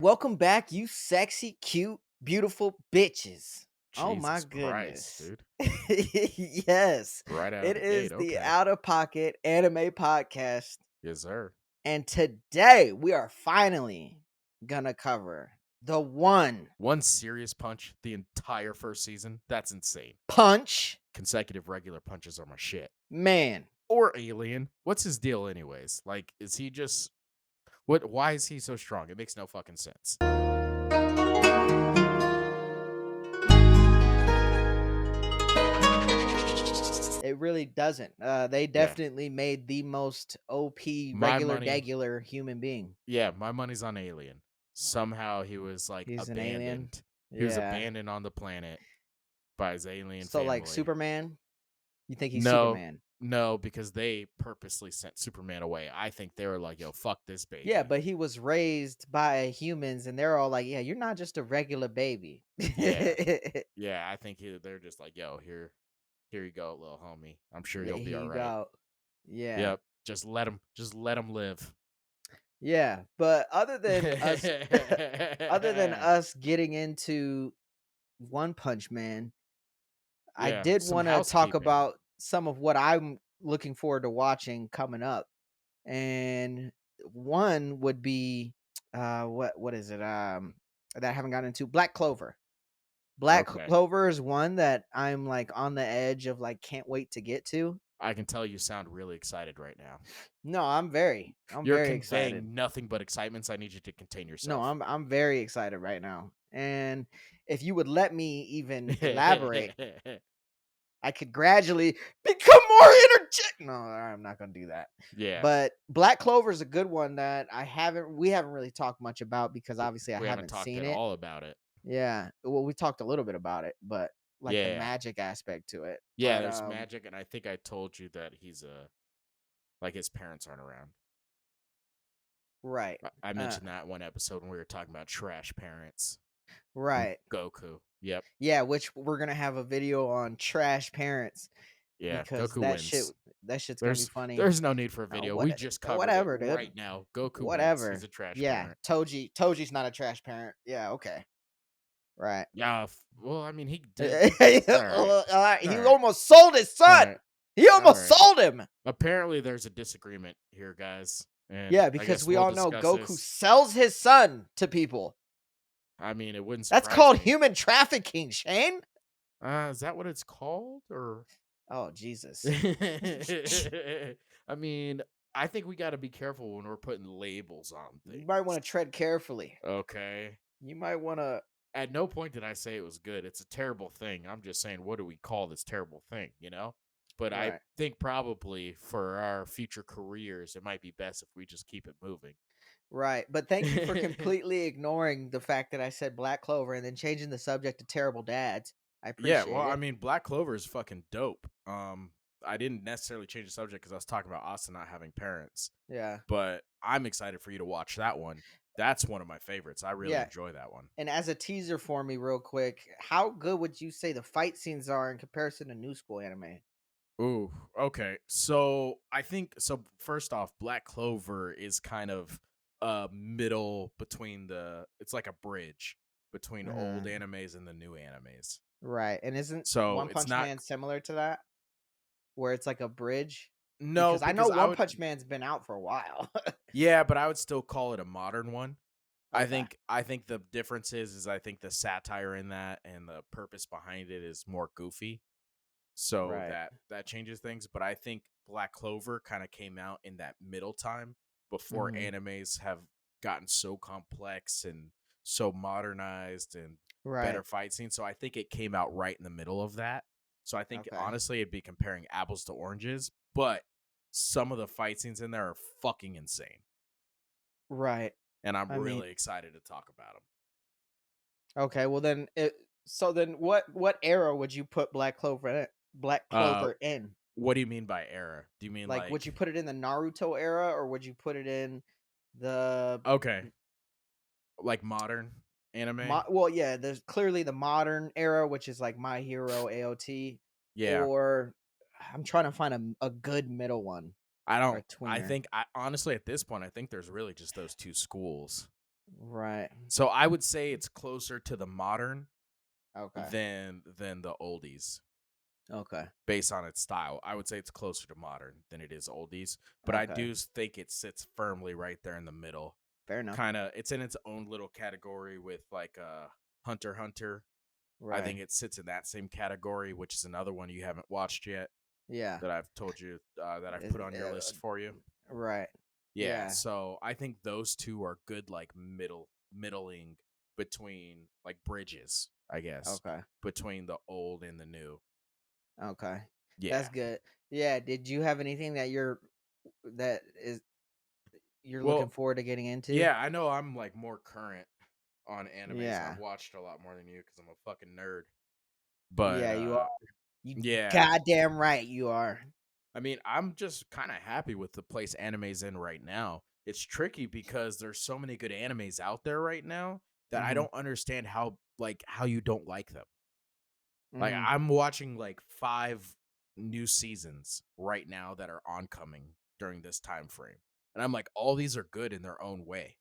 Welcome back, you sexy, cute, beautiful bitches. Oh my Jesus Christ, goodness. dude. Yes, Right out of it the is gate. the Okay. Out of Pocket Anime Podcast. Yes, sir. And today we are finally gonna cover the one One serious punch the entire first season. That's insane. punch Consecutive regular punches are my shit. man. Or Alien. What's his deal, anyways? Like, is he just. Why is he so strong? It makes no fucking sense. It really doesn't. They Yeah. definitely made the most OP My regular money. degular human being. Yeah, my money's on Alien. Somehow he was, like, He's an alien. abandoned. He was Yeah. abandoned on the planet by his alien So like family. Superman, you think he's No, Superman? no, because they purposely sent Superman away. I think they were like, "Yo, fuck this Yeah, baby." but he was raised by humans, and they're all like, "Yeah, you're not just a regular baby." Yeah, yeah. I think they're just like, "Yo, here you go, little homie. I'm sure Yeah, you'll be here all you right." go. Yeah, Yep. Just let him live. yeah. But other than us, other than us getting into One Punch Man, I Yeah, did some want to talk housekeeping. about some of what I'm looking forward to watching coming up, and one would be what is it that I haven't gotten into Black Clover. Black Okay, Clover is one that I'm, like, on the edge of, like, can't wait to get to. I can tell you sound really excited right now. No, I'm very You're excited. conveying nothing but excitements. I need you to contain No, yourself. I'm very excited right now, and if you would let me even elaborate, I could gradually become more energetic. No, I'm not gonna do that. Yeah, But Black Clover is a good one that we haven't really talked much about because w- obviously I we haven't haven't talked seen at it. all about it. Yeah, well, we talked a little bit about it, but, like, the Yeah. magic aspect to it, Yeah, but, there's magic, and I think I told you that he's a like his parents aren't around. right, I uh, mentioned that one episode when we were talking about trash parents from right. Goku. Yep. Yeah, which we're gonna have a video on trash parents Yeah, because Goku wins. that shit's gonna be There's funny. there's no need for a Oh, video. We just covered it whatever, dude. right now. Goku wins. He's Whatever. a trash Yeah, parent. Toji's not a trash parent. Yeah, okay. Right. Yeah. Well, I mean, he did. All right. All right. All He right. almost sold his All son. right. He All almost right. sold him. Apparently, there's a disagreement here, guys, and Yeah, I because guess we we'll all know discuss Goku this. sells his son to people. I mean, it wouldn't That's surprise called me. human trafficking, Shane. Is that what it's called, or? Oh, Jesus. I mean, I think we got to be careful when we're putting labels on You might things. want to tread carefully. Okay. You might want to. At no point did I say it was good. It's a terrible thing. I'm just saying, what do we call this terrible thing, you know? But I Right. think probably for our future careers, it might be best if we just keep it moving. Right. But thank you for completely ignoring the fact that I said Black Clover and then changing the subject to terrible dads. I Yeah, well, appreciate I it. mean, Black Clover is fucking dope. I didn't necessarily change the subject because I was talking about Austin not having parents. Yeah. But I'm excited for you to watch that one. That's one of my favorites. I really Yeah. enjoy that one. And as a teaser for me, real quick, how good would you say the fight scenes are in comparison to new school anime? Ooh, okay. So I think so. First off, Black Clover is kind of middle between the. It's like a bridge between old Uh, animes and the new animes. right. And isn't So One it's Punch not. Man similar to that? Where it's like a bridge? No, Because I know because I One would. Punch Man's been out for a while. Yeah, but I would still call it a modern one. I Okay. think I think the difference is I think the satire in that and the purpose behind it is more goofy. So Right. that changes things, but I think Black Clover kind of came out in that middle time before Hmm. animes have gotten so complex and so modernized and better Right. fight scenes. So I think it came out right in the middle of that. So I think Okay. honestly it'd be comparing apples to oranges, but some of the fight scenes in there are fucking insane. Right. And I'm I mean, really excited to talk about them. okay. Well, then, so then, what era would you put Black Clover in? Black Uh Clover in? what do you mean by era? Do you mean Like, would you like put it in the Naruto era, or would you put it in the okay, like modern anime? well, yeah, there's clearly the modern era, which is like My Hero, AOT, Yeah. or I'm trying to find a good middle one I or don't a I tweener. think I honestly at this point I think there's really just those two schools. Right. So I would say it's closer to the modern Okay. than the oldies Okay. based on its style. I would say it's closer to modern than it is oldies, but I Okay. do think it sits firmly right there in the middle. Fair enough. Kinda it's in its own little category with, like, Hunter x Hunter. I think Right. it sits in that same category, which is another one you haven't watched yet Yeah. that I've told you, that I've Is put on your list for you. right. Yeah, Yeah. so I think those 2 are good, like, middling between like, bridges, I guess, Okay. between the old and the new. Okay. That's Yeah. good. Yeah. Did you have anything that is you're looking Well, forward to getting into? yeah, I know I'm, like, more current on animes, and I've Yeah. watched a lot more than you because 'cause I'm a fucking nerd. But, Yeah, you are. You yeah. goddamn right you are. I mean, I'm just kinda happy with the place anime's in right now. It's tricky because there's so many good animes out there right now that I Mhm. don't understand how you don't like them. Like, Mhm. I'm watching, like, 5 new seasons right now that are oncoming during this time frame, and I'm like, all these are good in their own way.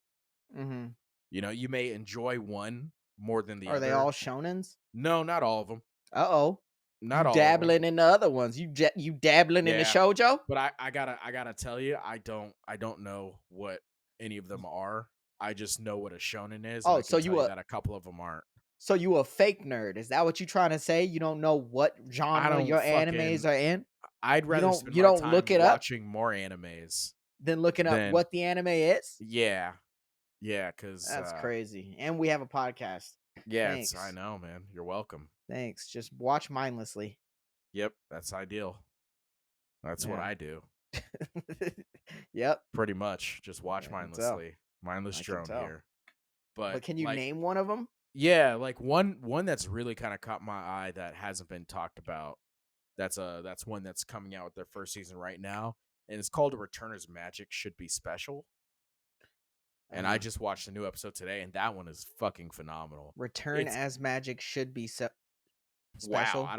Mhm. You know, you may enjoy one more than the Are they all other. shonens? No, not all of them. Uh-oh. You Not all of them. dabbling in the other ones. You dabbling in the Yeah, shoujo? but I gotta tell you, I don't know what any of them are. I just know what a shonen is, and Oh, I can tell you that a couple of them aren't. so you a fake nerd. Is that what you trying to say? You don't know what I genre don't your animes fucking are in? I'd rather spend You my don't look time it up, watching more animes then looking up than what the anime is? yeah. Yeah, because That's crazy. And we have a podcast. yeah, it's I Thanks. know, man. You're welcome. Thanks. Just watch mindlessly. Yep, that's ideal. That's what Yeah. I do. Yep. Pretty much. Just watch I can tell. mindlessly. Mindless I can drone tell. here. But But can you like name one of them? yeah, like one that's really kind of caught my eye that hasn't been talked about. That's one that's coming out with their first season right now, and it's called A Returner's Magic Should Be Special. And I Uh, just watched a new episode today, and that one is fucking phenomenal. Return It's as magic should be wow. special. I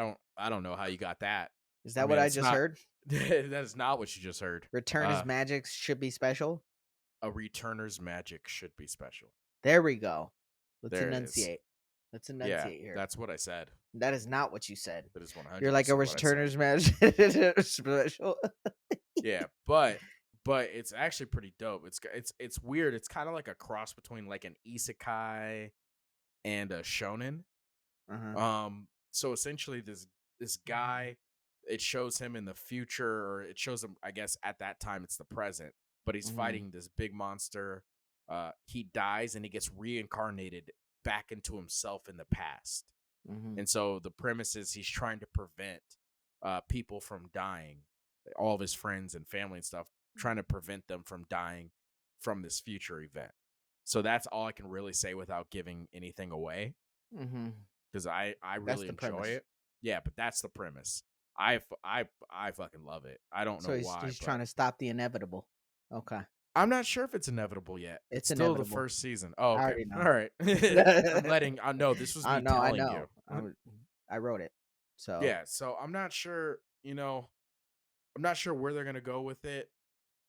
don't know how you got that. Is I that what mean, I it's just not heard? that is not what you just heard. Return as magic should be special. A Returner's Magic Should Be Special. There we go. Let's There it is. enunciate. Let's Yeah, enunciate here. that's what I said. That is not what you said. That is You're like a 100% what I said. returner's magic special. Yeah, but it's actually pretty dope. It's weird. It's kind of like a cross between like an isekai and a shonen. Uh-huh. So essentially this guy, it shows him in the future, or it shows him, I guess at that time it's the present, but he's Mhm. fighting this big monster. He dies and he gets reincarnated back into himself in the past. Mhm. And so the premise is he's trying to prevent people from dying, all of his friends and family and stuff, trying to prevent them from dying from this future event. So that's all I can really say without giving anything away, Mhm. because I That's really the enjoy premise. it. Yeah, but that's the premise. I fucking love it. I don't know So why, he's trying but to stop the inevitable. Okay. I'm not sure if it's inevitable yet. It's It's still the inevitable. first season. Oh, I okay. already All know. right. I'm letting I know this was I me know, I telling know. you. I wrote it. So, Yeah, so I'm not sure, I'm not sure where they're gonna go with it.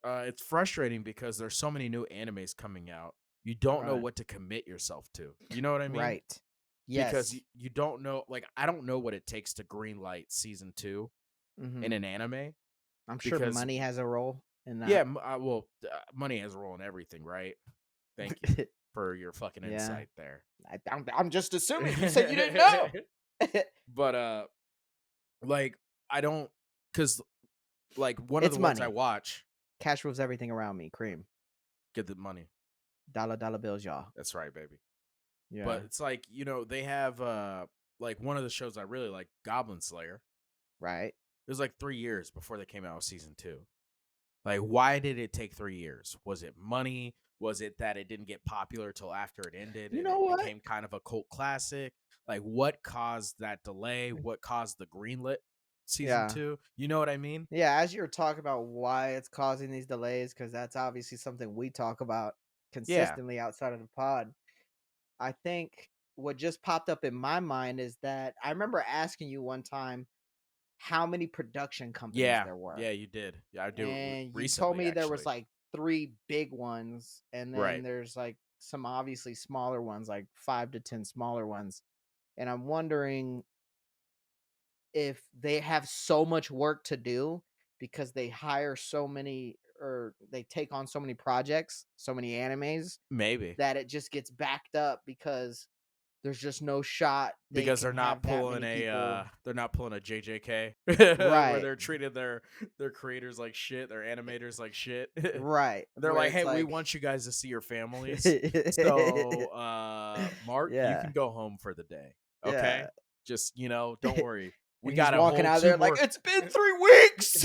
It's frustrating because there's so many new animes coming out. You don't know right. what to commit yourself to. You know what I mean? Right. Because Yes. you don't know. Like, I don't know what it takes to greenlight season 2 in Mhm. an anime. I'm sure Because money has a role in yeah, that. well, money has a role in everything, right? Thank you for your fucking Yeah. insight there. I'm just assuming. You said you didn't know. But like I don't, because like one of It's the ones I money. watch, Cash rules everything around me. Cream. get the money. Dollar bills, y'all. That's right, baby. But Yeah. it's like, they have like one of the shows I really like, Goblin Slayer. Right. It was like 3 years before they came out with season 2. Like, why did it take 3 years? Was it money? Was it that it didn't get popular till after it ended You and know it what? became kind of a cult classic? Like, what caused that delay? What caused the greenlit season Yeah. 2? You know what I mean? Yeah, as you were talking about why it's causing these delays, because that's obviously something we talk about Yeah. consistently outside of the pod. I think what just popped up in my mind is that I remember asking you one time how many production companies Yeah. there were. Yeah, you did. Yeah, I do And you told recently, me there was actually. like 3 big ones, and then Right. there's like some obviously smaller ones, like 5 to 10 smaller ones, and I'm wondering if they have so much work to do because they hire so many or they take on so many projects, so many animes Maybe. that it just gets backed up because there's just no shot they Because can have that many people. they're not pulling a JJK where Right. they're treating their creators like shit, their animators like shit. Right. They're Where like, it's "Hey, we like want you guys to see your families. So, Mark, you yeah. can go home for the day. Yeah. Okay? Just, don't worry. We And he's got a walking whole out 2 there like, more "It's been 3 weeks."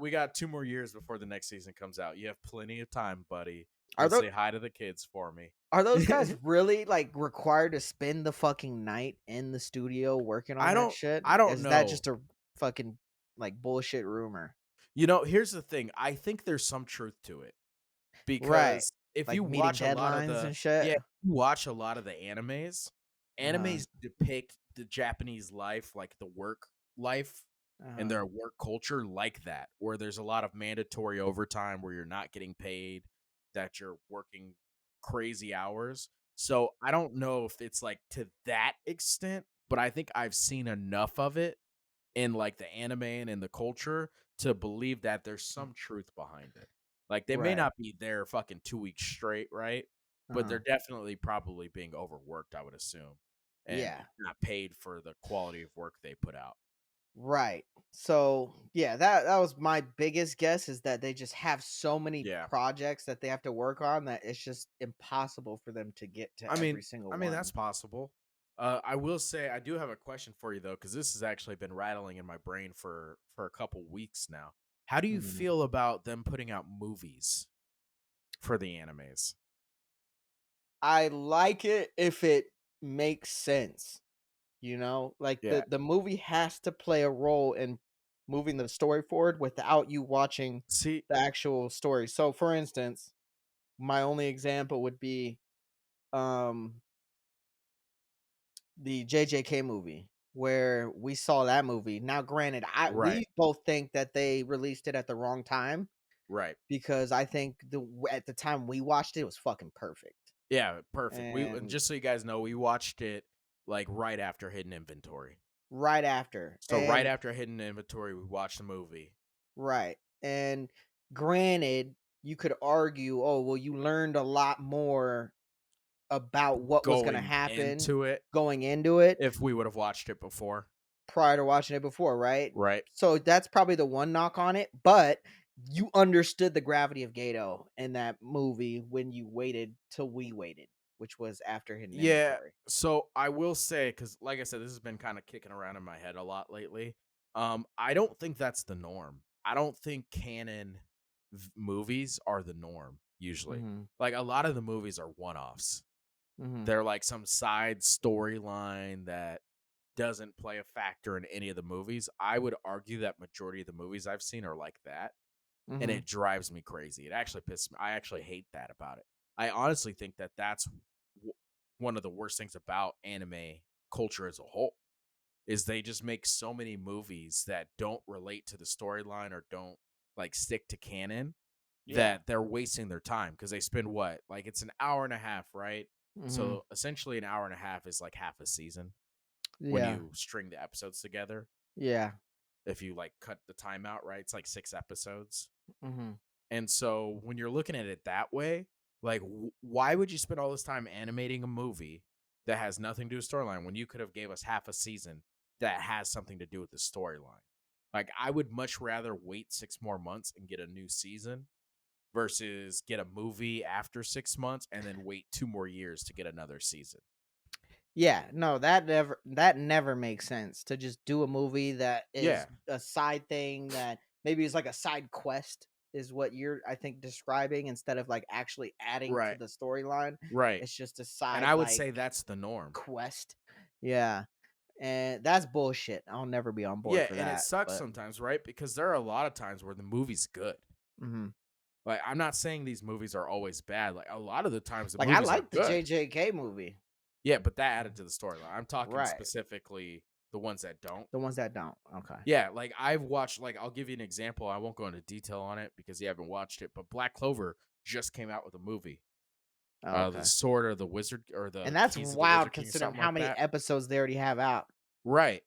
we got 2 more years before the next season comes out. You have plenty of time, buddy. Are Go those say hi to the kids for me." are those guys really, like, required to spend the fucking night in the studio working on I that don't shit? I don't Is that know. just a fucking, like, bullshit rumor? Here's the thing. I think there's some truth to it Right. because if Like, you meeting watch a lot of deadlines the and shit? yeah, you watch a lot of the animes, Uh-huh. animes depict the Japanese life, like the work life and Uh-huh. their work culture like that, where there's a lot of mandatory overtime where you're not getting paid, that you're working crazy hours. So I don't know if it's like to that extent, but I think I've seen enough of it in like the anime and in the culture to believe that there's some truth behind it. Like they may Right. not be there fucking 2 weeks straight, right? But Uh-huh. they're definitely probably being overworked, I would assume, and Yeah. not paid for the quality of work they put out. Right. So, yeah, that was my biggest guess is that they just have so many Yeah. projects that they have to work on that it's just impossible for them to get to I mean, every single I mean that's one. possible. I will say I do have a question for you though, because this has actually been rattling in my brain for a couple weeks now. How do you Mhm. feel about them putting out movies for the animes? I like it if it makes sense, you know? Like Yeah. the movie has to play a role in moving the story forward without you watching See, the actual story. So for instance, my only example would be um the JJK movie where we saw that movie. Now granted, I right, we both think that they released it at the wrong time right. because I think at the time we watched it, it was fucking perfect. Yeah, perfect. We and And just so you guys know, we watched it like right after Hidden Inventory. right after. So right And after Hidden Inventory, we watched the movie. right. And granted, you could argue, oh, well, you learned a lot more about what was going to Going happen into it, going into it if we would have watched it before, prior to watching it before, right? right? So that's probably the one knock on it, but you understood the gravity of Gato in that movie when you waited till we waited, which was after Hidden Yeah. Inventory. So I will say, because like I said, this has been kind of kicking around in my head a lot lately. I don't think that's the norm. I don't think canon movies are the norm usually. Mhm. Like a lot of the movies are one offs. Mhm. They're like some side storyline that doesn't play a factor in any of the movies. I would argue that majority of the movies I've seen are like that, and Mhm. it drives me crazy. It actually pisses me. I actually hate that about it. I honestly think that that's one of the worst things about anime culture as a whole is they just make so many movies that don't relate to the storyline or don't like stick to canon Yeah. that they're wasting their time because they spend what like it's an hour and a half, right? Mhm. So essentially, an hour and a half is like half a season when Yeah. you string the episodes together. Yeah. If you like cut the time out, right? It's like 6 episodes. Mhm. And so when you're looking at it that way, like why would you spend all this time animating a movie that has nothing to do with storyline when you could have gave us half a season that has something to do with the storyline? Like I would much rather wait 6 more months and get a new season versus get a movie after 6 months and then wait 2 more years to get another season. Yeah, no, that never makes sense to just do a movie that is Yeah, a side thing that maybe is like a side quest is what you're I think describing instead of like actually adding to right, the storyline. right. It's just a And side I would like say that's the norm. quest. Yeah. And that's bullshit. I'll never be on board Yeah, for and it that. sucks But sometimes, right? Because there are a lot of times where the movie's good. mhm. Like, I'm not saying these movies are always bad. Like, a lot of the times the Like I movies are like the good. JJK movie. Yeah, but that added to the storyline. I'm talking Right. specifically the ones that don't. The ones that don't. Okay. Yeah, like I've watched, like, I'll give you an example. I won't go into detail on it because you haven't watched it, but Black Clover just came out with a movie. Oh, The okay. sword or the wizard or And the that's keys of the wild wizard king or considering something how like many that. episodes they already have out. Right.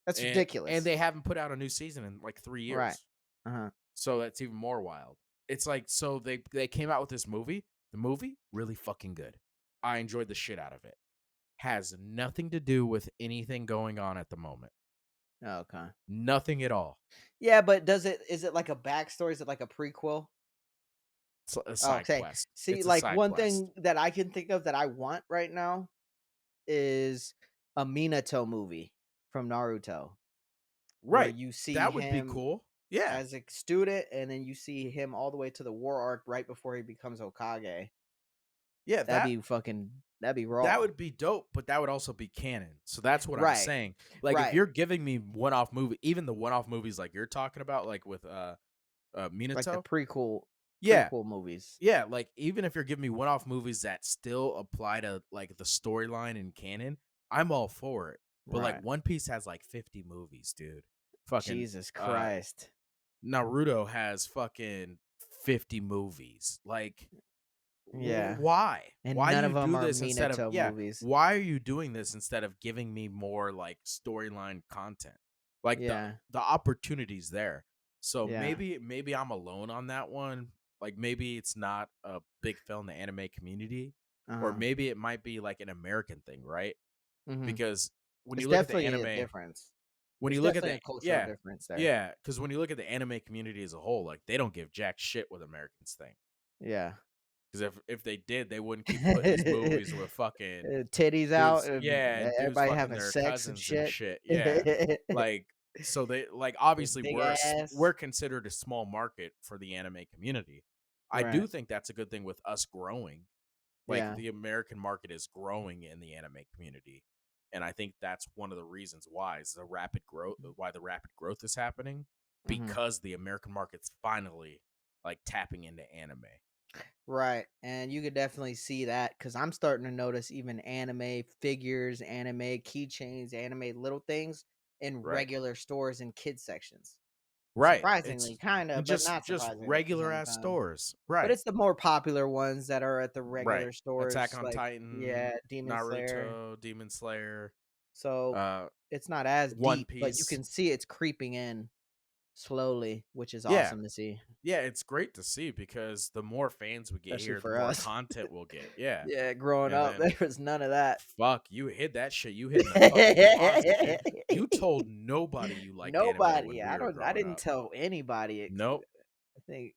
That's And ridiculous. they haven't put out a new season in like 3 Right. years. Uh-huh. So that's even more wild. It's like so they came out with this movie. The movie really fucking good. I enjoyed the shit out of it. Has nothing to do with anything going on at the moment. Okay. Nothing at all. Yeah, but is it like a backstory? Is it like a prequel? It's a side Okay. quest. See, It's a like side one quest. thing that I can think of that I want right now is a Minato movie from Naruto where Right. you see That would be him cool. Yeah. as a student and then you see him all the way to the war arc right before he becomes Hokage. Yeah, That'd be that raw. would be dope, but that would also be canon. So that's what I'm Right. saying. Like if Right. you're giving me one-off movie, even the one-off movies like you're talking about, like with Like the Minato. Yeah. prequel movies. Yeah, like even if you're giving me one-off movies that still apply to like the storyline and canon, I'm all for it. But like Right. One Piece has like 50 movies, dude. Fucking Jesus Christ. Naruto has fucking 50 movies. Like Yeah. why? And Why do none of you them do are this instead of Minato movies. why are you doing this instead of giving me more like storyline content? Like Yeah. the opportunities there. So Yeah. maybe I'm alone on that one. Like maybe it's not a big film in the anime community, or Uh-huh. maybe it might be like an American thing, right? Mhm. Because when It's you look at the definitely a anime, difference. when It's you look at definitely the a cultural yeah, difference there. yeah, because when you look at the anime community as a whole, like they don't give jack shit what Americans think. Yeah. Because if they did, they wouldn't keep putting these movies with fucking Titties out dudes, and yeah, and dudes everybody fucking having their sex and cousins and shit. shit, yeah. With Like, so they like obviously big we're ass. considered a small market for the anime community. I Right. do think that's a good thing with us growing. Like Yeah. the American market is growing in the anime community, and I think that's one of the reasons why is the rapid growth. Why the rapid growth is happening Mhm. because the American market's finally like tapping into anime. Right. And you could definitely see that because I'm starting to notice even anime figures, anime keychains, anime little things in Right. regular stores and kids sections. Right. Surprisingly, It's kind of, but not just surprisingly at the regular same ass time. stores. But Right. it's the more popular ones that are at the Right. regular Attack stores, on like Titan, yeah, Demon Slayer. Naruto, Demon Slayer, So uh it's not as One deep, but you Piece. can see it's creeping in slowly, which is Yeah. awesome to see, Yeah, it's great to see because the more fans we get especially here, the for more us. content we'll get. Yeah. Yeah, growing And up, then there was none of that. fuck, you hid that shit. You hid in the fucking closet, dude. You told nobody you liked anime when Nobody. we were I growing didn't up. tell anybody. Nope. I think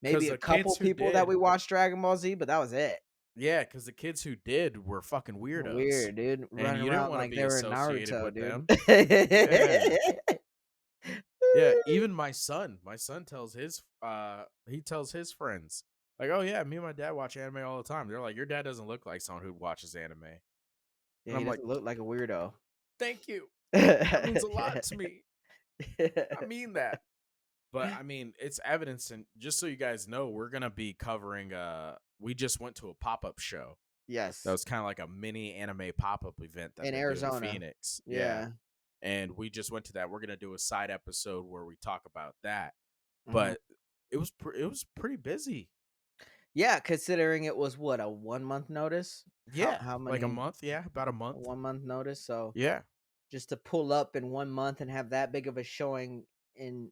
Cuz maybe a the couple kids who people that did, we watched Dragon Ball Z, but that was it. yeah, cuz the kids who did were fucking weirdos. Weird, dude. And Running you didn't around want to like be they were in associated Naruto, with dude. them. Yeah. Yeah, even my son tells his he tells his friends like, "Oh yeah, me and my dad watch anime all the time." They're like, "Your dad doesn't look like someone who watches anime." And Yeah, he I'm like, doesn't look like a weirdo. "Thank you. That means a lot to me. I mean that." But I mean, it's evidence and just so you guys know, we're going to be covering we just went to a pop-up show. That Yes, was kind of like a mini anime pop-up event that in they do in Arizona. Phoenix. Yeah. Yeah. And we just went to that. We're going to do a side episode where we talk about that. Mhm. But it was pretty busy. Yeah, considering it was what, a 1 month notice? Yeah, How like a many month. Yeah, about a a month. 1 month notice? So Yeah, just to pull up in 1 month and have that big of a showing in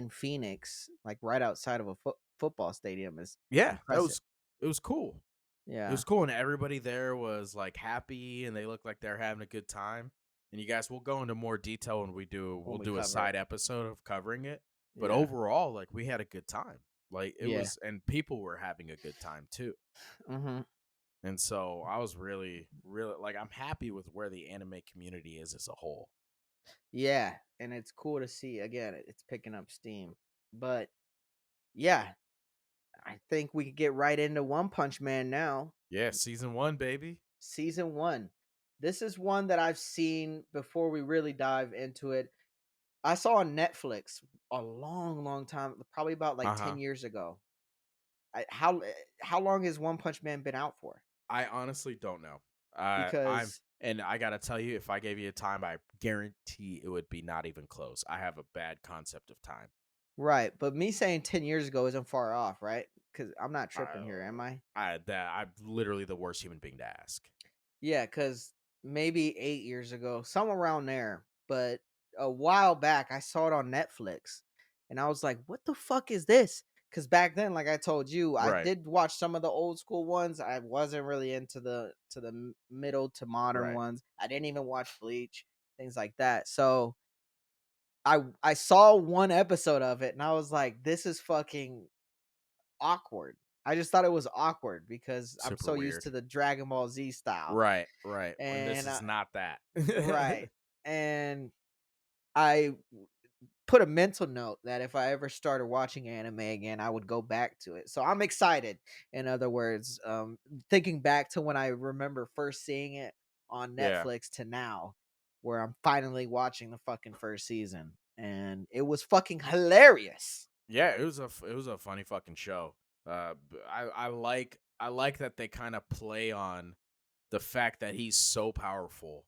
Phoenix, like right outside of a football stadium is yeah, impressive. it was cool. It Yeah, was cool, and everybody there was like happy, and they looked like they're having a good time. And you guys, we'll go into more detail when when we'll we do a cover it. side episode of covering it. But Yeah. overall, like we had a good time. Like it Yeah. was, and people were having a good time too. Mhm. And so I was really like I'm happy with where the anime community is as a whole. Yeah, and it's cool to see again, it's picking up steam. But yeah, I think we could get right into One Punch Man now. Yeah, season 1, baby. Season 1. This is one that I've seen before we really dive into it. I saw on Netflix a long, long time, probably about like Uh 10 huh. years ago. How long has One Punch Man been out for? I honestly don't know. I'm Because and I gotta tell you, if I gave you a time, I guarantee it would be not even close. I have a bad concept of time. right, but me saying 10 years ago isn't far off, right? Cause I'm not tripping here, am I? I'm literally the worst human being to ask. Yeah, cause maybe 8 years ago, somewhere around there. But a while back, I saw it on Netflix, and I was like, "What the fuck is this?" Cause back then, like I told you, I Right, did watch some of the old school ones. I wasn't really into the middle to modern right. ones. I didn't even watch Bleach, things like that. So I saw one episode of it, and I was like, "This is fucking awkward." I just thought it was awkward because I'm Super so used weird. to the Dragon Ball Z style. Right, right. When this And is not that. right. And I put a mental note that if I ever started watching anime again, I would go back to it. So I'm excited. In other words, thinking back to when I remember first seeing it on Yeah. Netflix to now, where I'm finally watching the fucking first season, and it was fucking hilarious. Yeah, it was a funny fucking show. I like that they kind of play on the fact that he's so powerful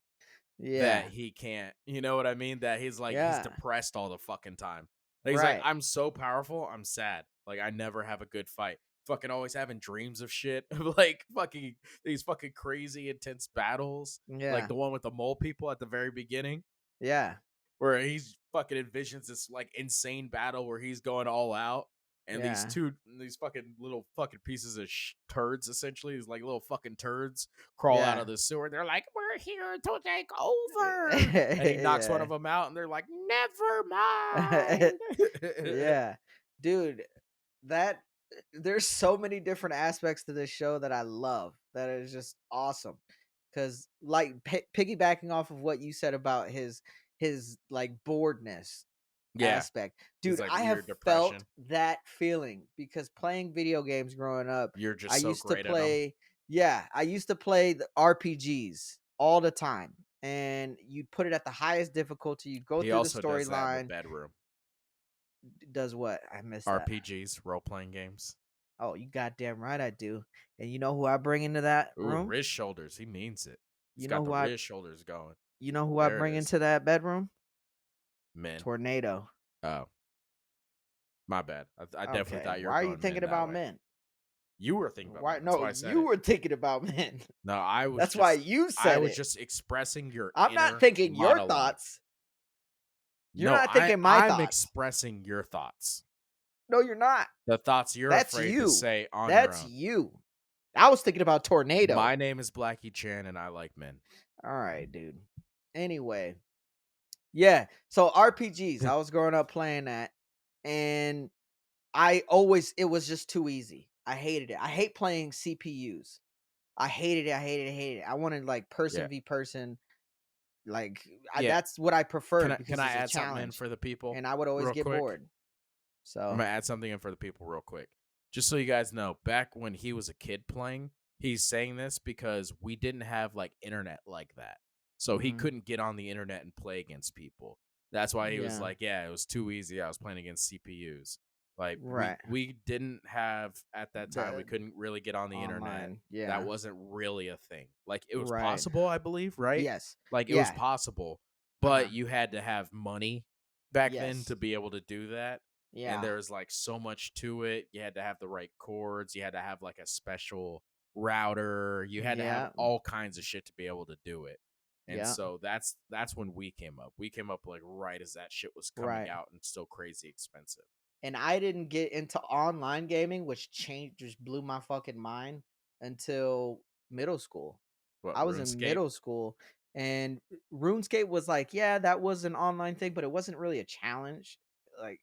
that Yeah, he can't, you know what I mean? That he's yeah, depressed all the fucking time. Like, he's like, right, I'm so powerful, I'm sad. Like, I never have a good fight. Fucking always having dreams of shit. Like fucking these fucking crazy intense battles. Like yeah, the one with the mole people at the very beginning, yeah, where he's fucking envisions this like insane battle where he's going all out, and yeah. these fucking little fucking pieces of turds, essentially these like little fucking turds, crawl out Yeah. of the sewer. They're like, we're here to take over, and he knocks one Yeah. of them out, and they're like, never mind. Yeah. Dude, that there's so many different aspects to this show that I love. That is just awesome. Cuz like piggybacking off of what you said about his like boredness Yeah, aspect. he's Dude, like I have weird felt depression. that feeling because playing video games growing up, You're I just so used to great at them. play yeah, I used to play the RPGs all the time. And you'd put it at the highest difficulty, you go He through the also does that in the storyline. bedroom. Does what? I missed that. RPGs, role playing games. Oh, you goddamn right I do. And you know who I bring into that Ooh, room? wrist shoulders. He means it. He's You know got the who I wrist shoulders going. There it bring is. into that bedroom? Men. Tornado. Oh, my bad. I definitely Okay. thought you were Why are you going thinking men that about way. men? You were thinking about Why men. That's no, why I said you it. were thinking about men. No, That's why you I said was it. just expressing your I'm not inner thinking your monologue. thoughts. You're No, not thinking my I'm thoughts. expressing your thoughts. No, you're not. The thoughts you're That's afraid to you. say on your That's own. you. I was thinking about tornado. My name is Blackie Chan and I like men. All right, dude. Anyway, yeah. So RPGs, I was growing up playing that, and it was just too easy. I hated it. I hate playing CPUs. I hated it. I hated it. I hated it. I wanted like person Yeah. v person. Like Yeah. that's what I preferred Can because I it's a add something in challenge, for the people and I would always real get quick? bored. I'm So, gonna add something in for the people real quick. Just so you guys know, back when he was a kid playing, he's saying this because we didn't have like internet like that. So he mhm, couldn't get on the internet and play against people. That's why he was yeah, like, yeah, it was too easy. I was playing against CPUs. Like right. we didn't have at that time, we The couldn't really get on the internet. online, That yeah, wasn't really a thing. Like it was right. possible, I believe, right? Yes, Like it was yeah, possible, uh huh, but you had to have money back then to yes, be able to do that, and yeah, there was like so much to it. You had to have the right cords, you had to have like a special router, you had to have yeah, all kinds of shit to be able to do it. And yeah, so that's when we came up. We came up like right as that shit was coming right. out and still crazy expensive. And I didn't get into online gaming, which changed, just blew my fucking mind until middle school. What, I was in RuneScape? middle school, and RuneScape was like, yeah, that was an online thing, but it wasn't really a challenge. Like,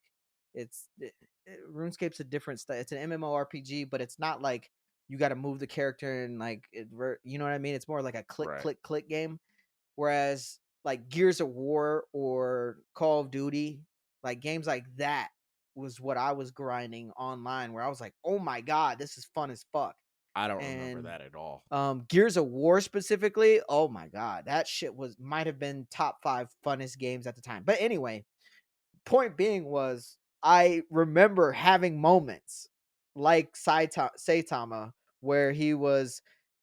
RuneScape's a different style. It's an MMORPG, but it's not like you got to move the character and like you know what I mean. It's more like a click, Right. click, click game. Whereas like Gears of War or Call of Duty, like games like that was what I was grinding online, where I was like, oh my god, this is fun as fuck. I don't remember And that at all. Gears of War specifically, oh my god, that shit was might have been top 5 funnest games at the time. But anyway, point being was I remember having moments like Saitama where he was,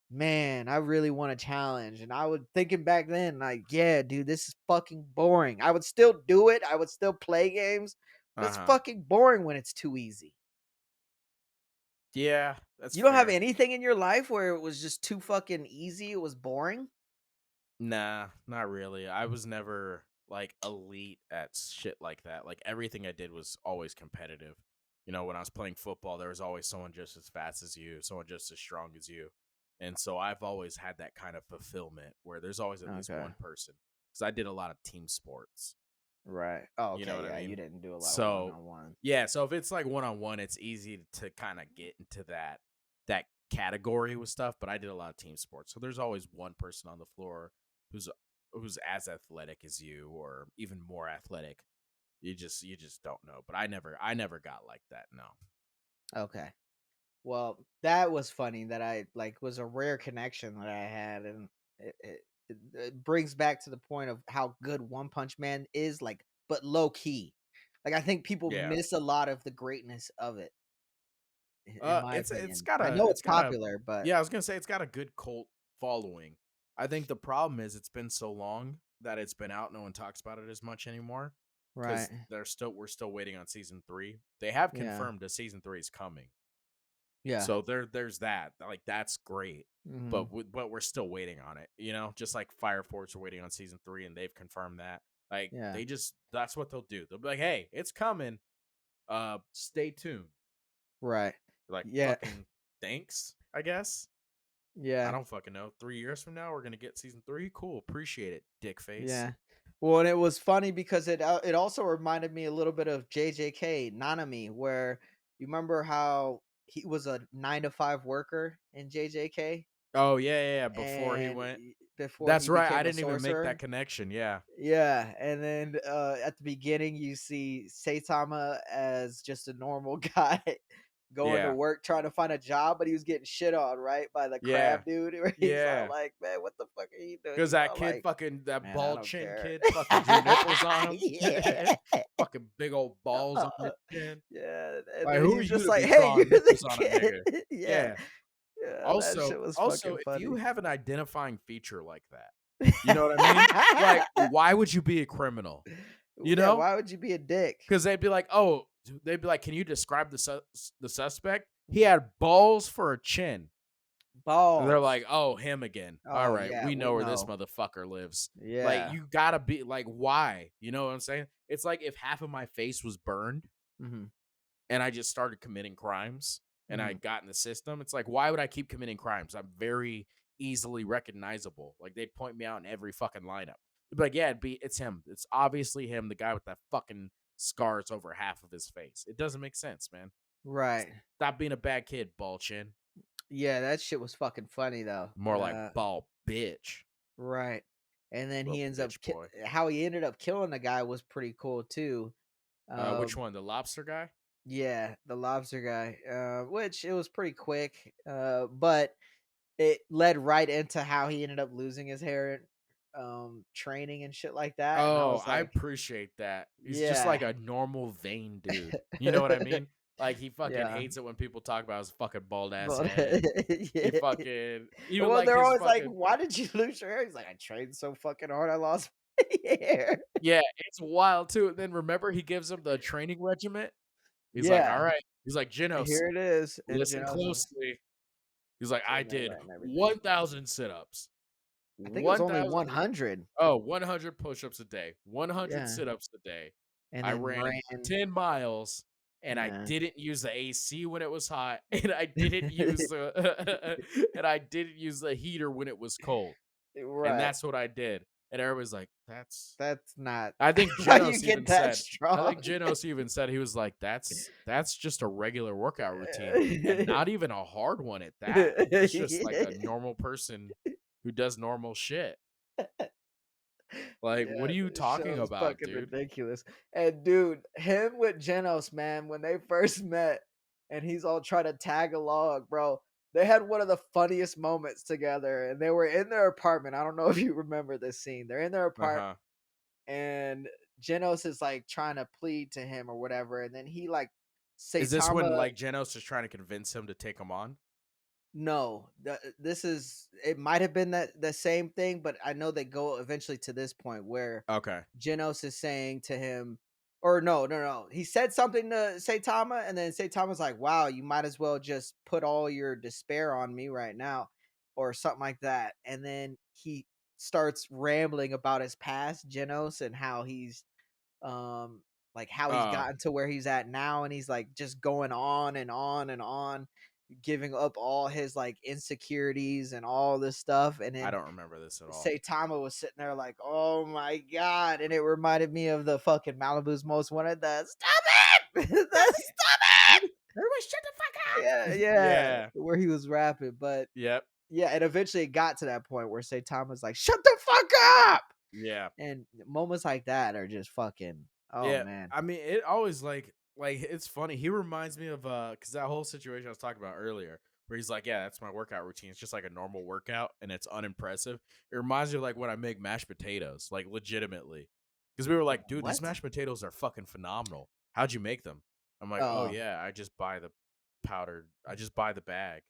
man, I really want a challenge. And I was thinking back then, like, yeah, dude, this is fucking boring. I would still do it. I would still play games, but it's Uh-huh. fucking boring when it's too easy. Yeah, that's You don't have fair. anything in your life where it was just too fucking easy, it was boring? Nah, not really. I was never like elite at shit like that. Like everything I did was always competitive. You know, when I was playing football, there was always someone just as fast as you, someone just as strong as you. And so I've always had that kind of fulfillment where there's always at least Okay. one person. Because I did a lot of team sports. Right. Oh, You know okay, what I yeah, you mean? didn't do a lot of So one-on-one. yeah, so if it's like one on one, it's easy to kind of get into that category with stuff. But I did a lot of team sports, so there's always one person on the floor who's who's as athletic as you, or even more athletic. You just don't know. But I never got like that. No. Okay. Well, that was funny that I like was a rare connection that I had, and it brings back to the point of how good One Punch Man is, like, but low key. Like I think people Yeah. miss a lot of the greatness of it, in my It's opinion. got I a know it's it's got a popular, but yeah. I was gonna say it's got a good cult following. I think the problem is it's been so long that it's been out. No one talks about it as much anymore right, because we're still waiting on season three. They have yeah, confirmed a season three is coming, yeah, so there's that. Like that's great, hmm, but we're still waiting on it. You know, just like Fire Force are waiting on season three, and they've confirmed that. Like yeah, they just that's what they'll do. They'll be like, hey, it's coming. Stay tuned. right, Like yeah, fucking thanks, I guess. I yeah, don't fucking know. 3 years from now, we're gonna get season three. Cool, appreciate it, dick face. yeah. Well, and it was funny because it also reminded me a little bit of JJK Nanami, where you remember how he was a 9 to 5 worker in JJK, Oh yeah. Before he and went, before that's he right. I became a didn't even make that sorcerer. connection. Yeah, Yeah, and then at the beginning you see Saitama as just a normal guy going to yeah, work trying to find a job, but he was getting shit on, right, by the yeah, crab dude. Where he's all yeah. like, "Man, what the fuck are you doing?" Because He's that all kid, like, fucking that "Man, I bald don't chin care." kid, fucking drew nipples on him. Yeah. Fucking big old balls on your Uh, chin. yeah, and Like, then who are he's you just to like, be "Hey, you're drawing the nipples on a kid." nigga? Yeah, Yeah. yeah, that Also, shit was also, fucking if you funny. have an identifying feature like that, you know what I mean? Like, why would you be a criminal? You Yeah, know? why would you be a dick? Because they'd be like, "Oh," they'd be like, "Can you describe the suspect? He had balls for a chin." And they're Balls. like, "Oh, him again. All Oh, right, yeah, we we know where this know. motherfucker lives." Like, Yeah. you gotta be like, why? You know what I'm saying? It's like if half of my face was burned Mhm, and I just started committing crimes and I mhm. got in the system. It's like, why would I keep committing crimes? I'm very easily recognizable. Like they'd point me out in every fucking lineup. They'd be like, yeah, it's him. It's obviously him, the guy with that fucking scars over half of his face. It doesn't make sense, man. Right. Stop being a bad kid, ball chin. Yeah, that shit was fucking funny though. More like ball bitch. Right. And then he Little ends up bitch boy. how he ended up killing the guy was pretty cool too. Which Um, one? The lobster guy? yeah, the lobster guy, which it was pretty quick, but it led right into how he ended up losing his hair, training and shit like that, and I Oh, was I like, appreciate that. He's just like yeah. a normal vain dude. You know what I mean? Like he fucking Yeah. hates it when people talk about his fucking bald ass But head and he yeah. fucking even Well, like they're his always like, fucking "Why did you lose your hair?" He's like, "I trained so fucking hard, I lost my hair." yeah, it's wild too. And then remember he gives him the training regiment. He's like, "All Yeah, right." He's like, "Genos, here it is, and listen Genos is closely." He's like, "I sitting there did writing everything. 1,000 sit-ups, I think it was only 1,000 100. oh, 100 push-ups a day, 100 Yeah, sit-ups a day. and I then ran ran. 10 miles, and I Yeah. didn't use the AC when it was hot, and I didn't use the and I didn't use the heater when it was cold, and Right. that's what I did." And everybody's like, "That's." That's not I think how you Genos get even that said I strong. think Genos even said he was like, That's just a regular workout routine, and not even a hard one at that. That's just like a normal person who does normal shit." Like, what Yeah, are you this talking show is about, fucking dude? ridiculous. And dude, him with Genos, man, when they first met and he's all trying to tag along, bro, they had one of the funniest moments together. And they were in their apartment. I don't know if you remember this scene. They're in their apartment Uh-huh. and Genos is like trying to plead to him or whatever. And then he like Is this when, Saitama. like, Genos is trying to convince him to take him on? No, this is it might have been that the same thing, but I know they go eventually to this point where Okay. Genos is saying to him, Or no. He said something to Saitama, and then Saitama's like, "Wow, you might as well just put all your despair on me right now," or something like that. And then he starts rambling about his past, Genos, and how he's like how he's Uh, gotten to where he's at now, and he's like just going on and on and on, giving up all his like insecurities and all this stuff. And I then don't remember this at all. Saitama was sitting there like, "Oh my god!" And it reminded me of the fucking Malibu's Most Wanted. The stop it, the stop it. Everybody shut the fuck up. Yeah, Yeah. where he was rapping, but Yep. yeah, and eventually it got to that point where Saitama's like, "Shut the fuck up!" Yeah. And moments like that are just fucking. Oh Yeah. man. I mean, it always like it's funny. He reminds me of because that whole situation I was talking about earlier, where he's like, "Yeah, that's my workout routine. It's just like a normal workout, and it's unimpressive." It reminds me of like when I make mashed potatoes, like legitimately, because we were like, "Dude, these What? mashed potatoes are fucking phenomenal. How'd you make them?" I'm like, "Oh Oh, yeah, I just buy the powdered. I just buy the bag,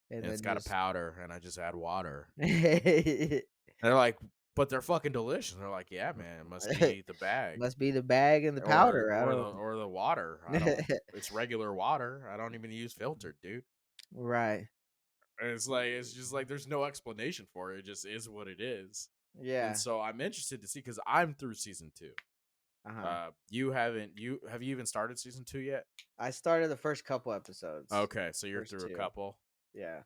and and it's then got a just powder, and I just add water." And they're like, "But they're fucking delicious." And they're like, "Yeah, man, it must be the bag." must be the bag and the Or powder. I or the don't. or the water. I don't it's regular water. I don't even use filtered, dude. Right. And it's just like there's no explanation for it. It just is what it is. And Yeah. so I'm interested to see because I'm through season 2. Uh-huh. You haven't you have you even started season 2 yet? I started the first couple episodes. Okay, so you're First through a 2. couple. Yeah.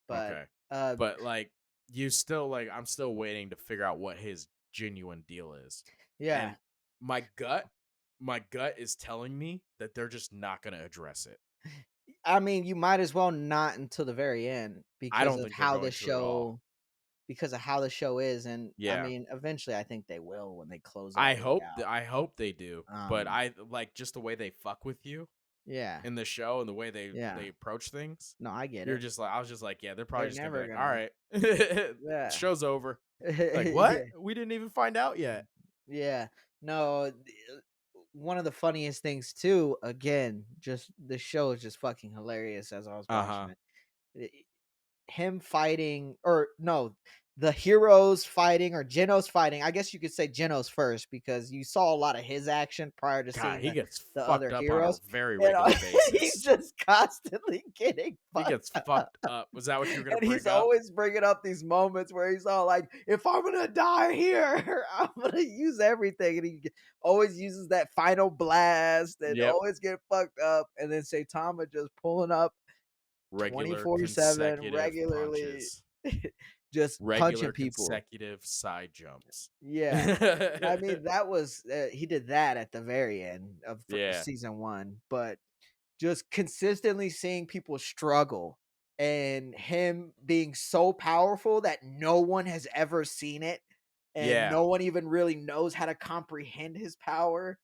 But, Okay. uh But like you still like I'm still waiting to figure out what his genuine deal is. yeah. And my gut my gut is telling me that they're just not going to address it. I mean, you might as well not until the very end I don't think they're going to at all. because of how the show is, and, I Yeah. mean, eventually, I think they will when they close it all the way out. I hope they do, but Um, I like just the way they fuck with you yeah. in the show and the way Yeah. they approach things. No, I get You're it. just like I was just like, yeah, they're probably They're just gonna be never like, all gonna. right, Yeah. show's over. Like what? We didn't even find out yet. Yeah. No, one of the funniest things too, again, just the show is just fucking hilarious as I was Uh watching huh. it. Him fighting, or no, the heroes fighting, or Genos fighting. I guess you could say Genos first because you saw a lot of his action prior to God, seeing he gets the other fucked up on a heroes. very And regular he's basis. just constantly getting He fucked gets up. fucked up. Was that what you were gonna And he's bring up? always bringing up these moments where he's all like, "If I'm gonna die here, I'm gonna use everything," and always uses that final blast and Yep. always get fucked up. And then Saitama just pulling up Regular 24/7 consecutive regularly, punches. just punching Regular people. consecutive side jumps. Yeah. I mean, that was he did that at the very end of Yeah. season 1, but just consistently seeing people struggle and him being so powerful that no one has ever seen it and Yeah. no one even really knows how to comprehend his power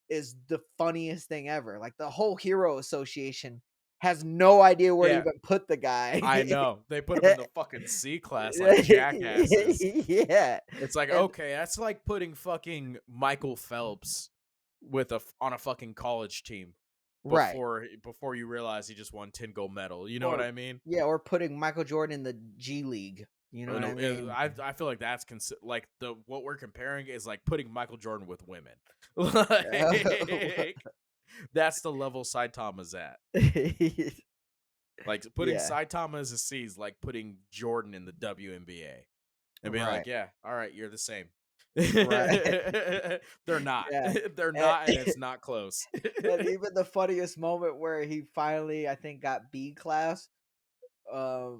is the funniest thing ever. Like the whole hero association has no idea where to Yeah. even put the guy. I know. They put him in the fucking C class like jackasses. Yeah. It's like, And okay, that's like putting fucking Michael Phelps on a fucking college team right. before you realize he just won 10 gold medal. You know what Or I mean? yeah, or putting Michael Jordan in the G League. You know what I mean? I feel like that's like the what we're comparing is like putting Michael Jordan with women. Like that's the level Saitama's at. Like putting Yeah, Saitama as a C is like putting Jordan in the WNBA and being right, like, yeah, all right, you're the same. right. They're not. Yeah, They're and not, and it's not close. and even the funniest moment where he finally, I think, got B class.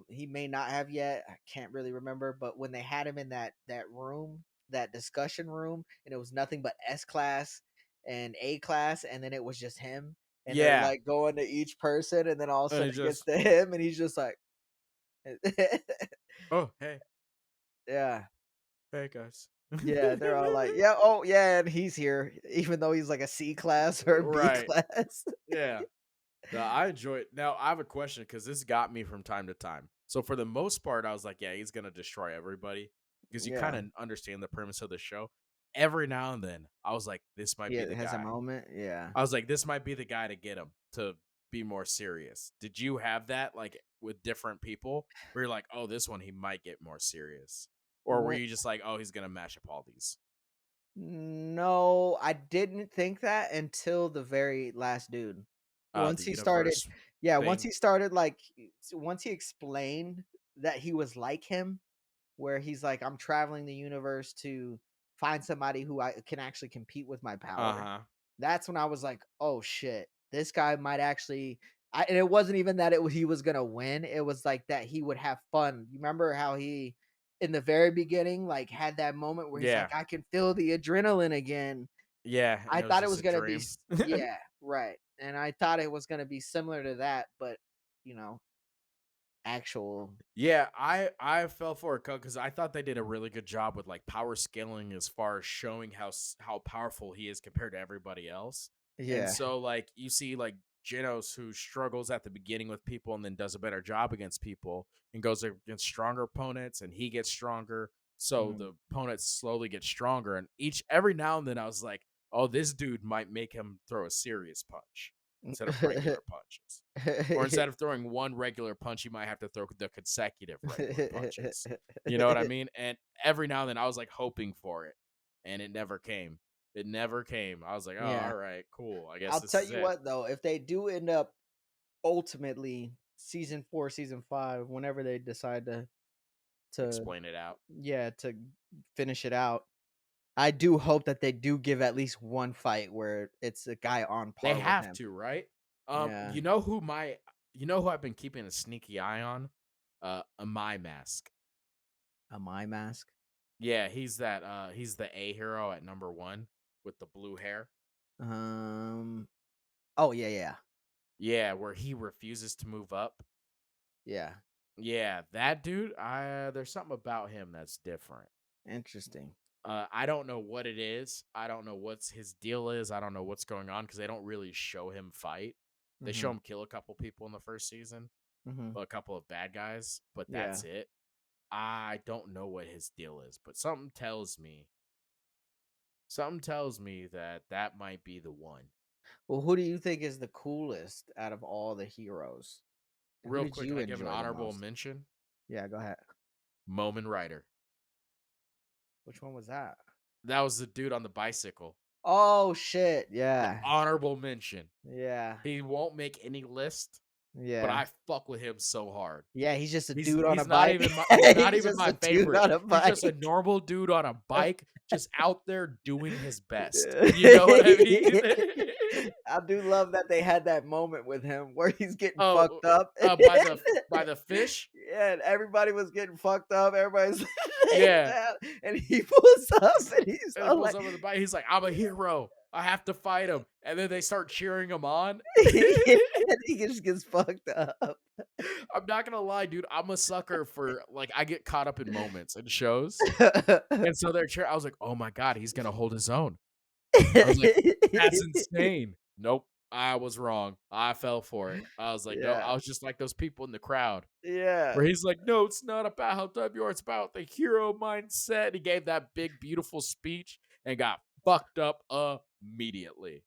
He may not have yet. I can't really remember, but when they had him in that room, that discussion room, and it was nothing but S class and A class, and then it was just him, and they're Yeah, like going to each person, and then all of a and sudden it it gets just, to him, and he's just like, oh hey, yeah. hey guys, Yeah, they're all like, "Yeah, oh yeah," and he's here, even though he's like a C class or a B right? class. Yeah. No, I enjoy it. Now I have a question because this got me from time to time. So for the most part, I was like, yeah, he's gonna destroy everybody because you kind Yeah, of understand the premise of the show. Every now and then, I was like, this might yeah, be it the has a guy. moment. Yeah. I was like, this might be the guy to get him to be more serious. Did you have that like with different people where you're like, oh, this one he might get more serious, or were When you just like, oh, he's gonna mash up all these? No, I didn't think that until the very last dude. Once The he started universe yeah, once thing. he started, like, once he explained that he was like him, where he's like, "I'm traveling the universe to find somebody who I can actually compete with my power." Uh-huh. That's when I was like, "Oh shit, this guy might actually." And it wasn't even that he was gonna win. It was like that he would have fun. You remember how he, in the very beginning, like had that moment where he's Yeah. like, "I can feel the adrenaline again." Yeah, and I it was thought it just was a gonna be, dream. yeah, right, and I thought it was gonna be similar to that, but you know, actual, Yeah, I fell for it because I thought they did a really good job with like power scaling as far as showing how powerful he is compared to everybody else. And yeah. so like you see like Genos who struggles at the beginning with people and then does a better job against people and goes against stronger opponents and he gets stronger. So Mhm. the opponents slowly get stronger and each every now and then I was like, "Oh, this dude might make him throw a serious punch instead of regular punches." Or instead of throwing one regular punch, you might have to throw the consecutive regular punches. You know what I mean? And every now and then I was like hoping for it, and it never came. It never came. I was like, oh, Yeah. all right, cool. I guess I'll this tell is you it. what though, if they do end up ultimately season 4, season 5, whenever they decide to Explain it out. yeah, to finish it out, I do hope that they do give at least one fight where it's a guy on They par with have him. to, right? Yeah. You know who I've been keeping a sneaky eye on? A My Mask. A my mask? Yeah, he's the A hero at number one with the blue hair. Um oh yeah, yeah. Yeah, where he refuses to move up. Yeah. Yeah, that dude, I there's something about him that's different. Interesting. I don't know what it is. I don't know what's his deal is. I don't know what's going on because they don't really show him fight. They show Mhm. him kill a couple people in the first season, Mhm. a couple of bad guys, but Yeah. that's it. I don't know what his deal is, but something tells me that that might be the one. Well, who do you think is the coolest out of all the heroes? Who Real did quick, you can I give an enjoy the honorable most? mention? Yeah, go ahead. Moment Rider. Which one was that? That was the dude on the bicycle. Oh shit. The Yeah. honorable mention. Yeah. He won't make any list, but Yeah. I fuck with him so hard. Yeah, he's just a He's dude on a he's not bike. even He's just my a dude favorite. on a He's just a bike. normal dude on a bike, just out there doing his best. You know what I mean? I do love that they had that moment with him where he's getting Oh, fucked up. by the fish? Yeah, and everybody was getting fucked up. Everybody's laying Yeah. down, and he pulls up, and he's And he all pulls like, over the bike. He's like, "I'm a hero. I have to fight him." And then they start cheering him on. and he just gets fucked up. I'm not gonna lie, dude. I'm a sucker for like I get caught up in moments and shows. And so they're cheering. I was like, "Oh my god, he's gonna hold his own." I was like, "That's insane." Nope, I was wrong. I fell for it. I was like, "No," Yeah, I was just like those people in the crowd yeah. where he's like, "No, it's not about how tough you are. It's about the hero mindset." He gave that big, beautiful speech and got fucked up immediately.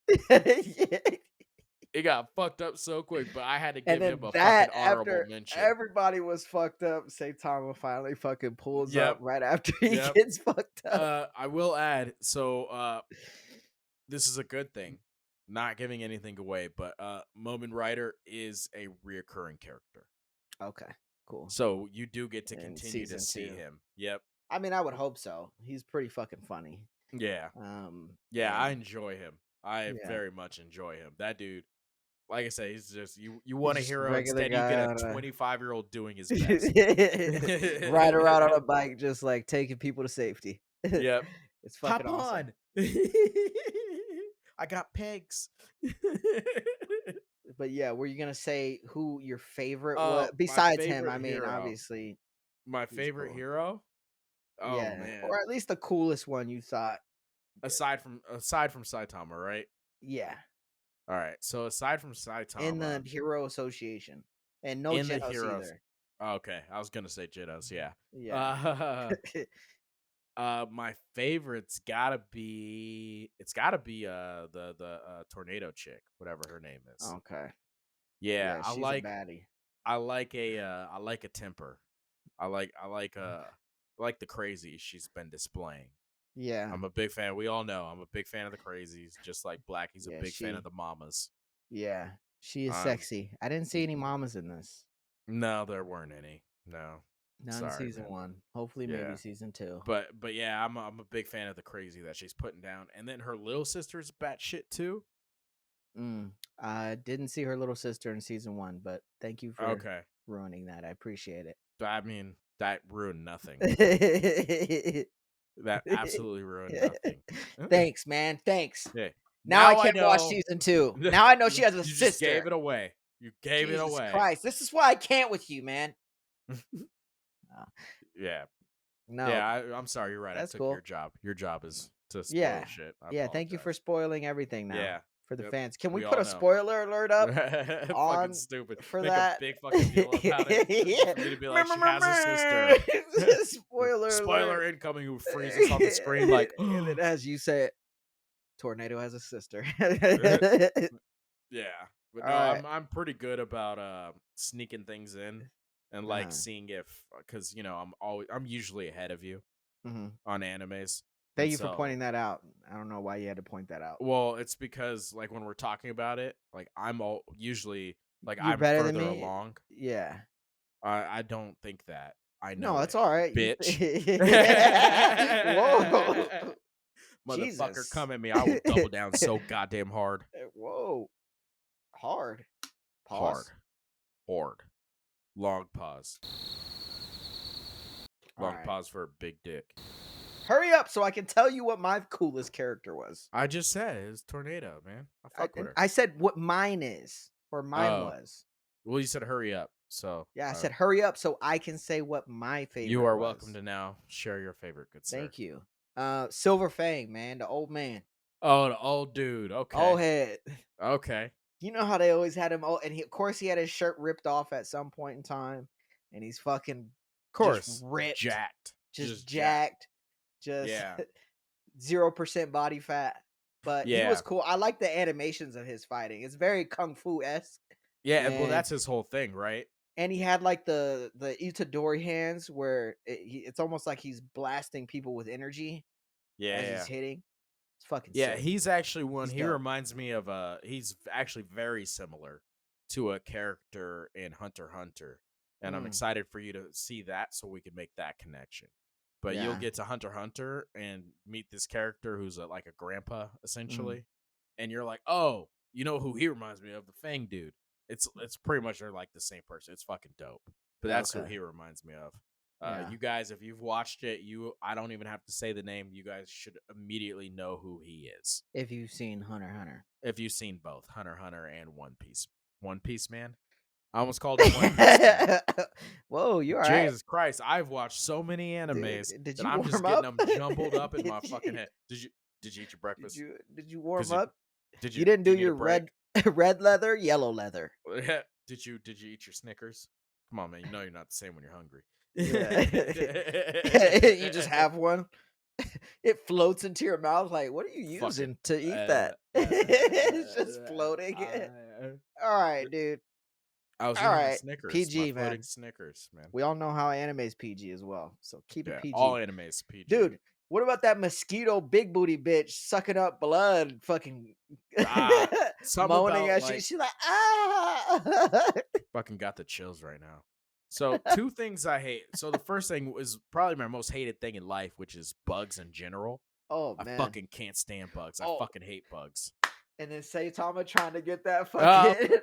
It got fucked up so quick, but I had to And give him then a fucking that honorable after mention. everybody was fucked up, Saitama finally fucking pulls up Yep, right after he yep. gets fucked up. I will add, so this is a good thing. Not giving anything away, but Moment Rider is a reoccurring character. Okay, cool. So you do get to In continue to season see 2. him. Yep. I mean, I would hope so. He's pretty fucking funny. Yeah. Yeah, I And enjoy him. I yeah, very much enjoy him. That dude, like I say, he's just you he's want a just a hero, regular instead you get guy a on a 25-year-old doing his best. ride around on a bike, just like taking people to safety. Yep. It's fucking Hop awesome. on. I got pegs. But yeah, were you gonna say who your favorite was My besides him? favorite I mean, hero. obviously My he's favorite cool. hero? Oh Yeah, man. or at least the coolest one you thought. Aside from Saitama, right? Yeah, All right. So aside from in Saitama, the Hero Association, and no in the Genos heroes. either. Okay, I was gonna say Genos, yeah. Yeah. Uh, my favorite's gotta be the tornado chick, whatever her name is. Okay. Yeah, Yeah, she's a baddie. I like a temper. I like the crazy she's been displaying. Yeah. I'm a big fan. We all know I'm a big fan of the crazies, just like Blackie's a Yeah, big fan of the mamas. yeah, she is Um, sexy. I didn't see any mamas in this. no, there weren't any. No, Not in sorry, season man. 1. Hopefully, maybe Yeah, season 2. but yeah, I'm a big fan of the crazy that she's putting down, and then her little sister's batshit too. I didn't see her little sister in season 1, but thank you for Okay, ruining that. I appreciate I mean that ruined nothing. it. That absolutely ruined nothing. Thanks, man. Thanks. Yeah. Now I Now I can't watch know. season 2. You Now I know she has a just sister. gave it away. You gave it Jesus away. Christ. This is why I can't with you, man. Uh, Yeah. no, Yeah, I'm sorry. You're right. I that's took cool. your job. Your job is to spoil Yeah. shit. I Yeah, thank you for apologize. spoiling everything now Yeah. for the Yep. fans. Can we We put all a know. spoiler alert up Fucking on stupid. for Make a that? big fucking deal about it. Yeah. For me to be like, she has a sister. Spoiler alert. Spoiler incoming, who freezes on the screen like, And then as you say it, Tornado has a sister. yeah. But All no, right. I'm pretty good about sneaking things in and like Uh-huh. seeing if, because I'm usually ahead of you Hmm. on animes. And Thank you for so, pointing that out. I don't know why you had to point that out. well, it's because like when we're talking about it, like I'm all usually like You're I'm better than further me. along. Yeah. I don't think that. I No, know that's it, all right. bitch. Whoa. Motherfucker, Jesus. come at me. I will double down so goddamn hard. Whoa. Hard. Hard. Pause. Hard. Long pause. All Long right. pause for a big dick. Hurry up so I can tell you what my coolest character was. I just said it's Tornado, man. I fuck with her. I said what mine is or mine Oh. was. Well, you said hurry up. So Yeah, I said hurry up so I can say what my favorite you are was. welcome to now share your favorite, good sir. Thank you. Silver Fang, man, the old man. Oh, the old dude. Okay. Old head. Okay. You know how they always had him and of course he had his shirt ripped off at some point in time and he's fucking Of course. just ripped. Jacked. Just jacked. Just Yeah. 0% body fat. But he Yeah. was cool. I like the animations of his fighting. It's very kung fu-esque. Yeah, well, And that's his whole thing, right? and he had like the Itadori hands where it's almost like he's blasting people with energy as Yeah. he's hitting. It's fucking Yeah, sick. he's actually one. He's He dope. reminds me of he's actually very similar to a character in Hunter x Hunter. And I'm excited for you to see that so we can make that connection. But you'll Yeah. get to Hunter x Hunter and meet this character who's like a grandpa essentially. And you're like, "Oh, you know who he reminds me of? The Fang dude." It's pretty much they're like the same person. It's fucking dope. But that's who Okay. he reminds me of. Yeah. You guys, if you've watched it, I don't even have to say the name. You guys should immediately know who he is. If you've seen Hunter x Hunter. If you've seen both Hunter x Hunter and One Piece. One Piece Man? I almost called him One Piece Man. Whoa, you all right? Jesus Christ, I've watched so many animes Did that you I'm just warm getting up? them jumbled up in my fucking head. Did you eat your breakfast? Did you warm you- up? Did You didn't do you need a your break? red leather, yellow leather. Did you eat your Snickers? Come on, man. You know you're not the same when you're hungry. Yeah. You just have one. It floats into your mouth. Like, what are you using to eat that? It's just floating. All right, dude. I was All eating my right, Snickers. PG, my floating man. Snickers, man. We all know how anime is PG as well, so keep it Yeah, PG. all animes PG. Dude, what about that mosquito big booty bitch sucking up blood, fucking something moaning about, as like- she's like, ah. Fucking got the chills right now. So two things I hate. So the first thing is probably my most hated thing in life, which is bugs in general. Oh I man. fucking can't stand bugs. I Oh. fucking hate bugs. And then Saitama trying to get that Oh, fucking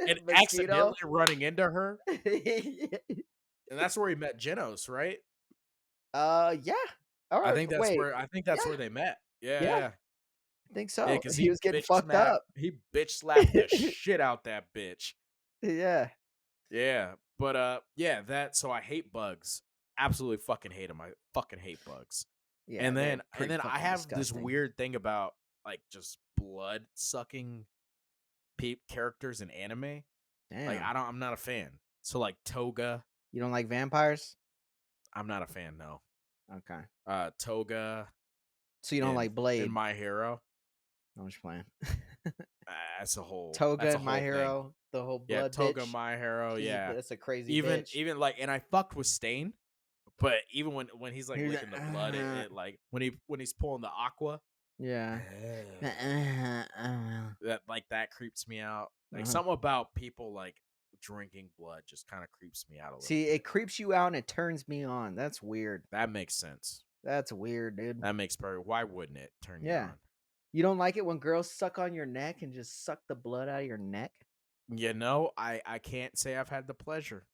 And mosquito. accidentally running into her. And that's where he met Genos, right? Yeah. All right. I think that's wait, where yeah. they met. Yeah, Yeah. yeah. I think so. Yeah, because He was getting fucked up. He bitch slapped the shit out that bitch. Yeah. Yeah, but yeah, so I hate bugs. Absolutely fucking hate them. I fucking hate bugs. Yeah. and they're then pretty I fucking have this disgusting. weird thing about like just blood sucking characters in anime. Damn. Like I'm not a fan. So like Toga, You don't like vampires? I'm not a fan. No. Okay. Toga. So you don't like Blade? In My Hero. I'm just playing. That's a whole Toga that's a and My whole thing. Hero, the whole blood Toga, bitch. My Hero. She's Yeah, that's a crazy even bitch. even like, and I fucked with Stain, But even when he's like He's licking the blood, it like when he's pulling the aqua, yeah. that like that creeps me out. Like Uh-huh. something about people like drinking blood just kind of creeps me out a little See, bit. it creeps you out and it turns me on. That's weird. That makes sense. That's weird, dude. That makes perfect. Why wouldn't it turn you Yeah. on? You don't like it when girls suck on your neck and just suck the blood out of your neck? You know, I can't say I've had the pleasure.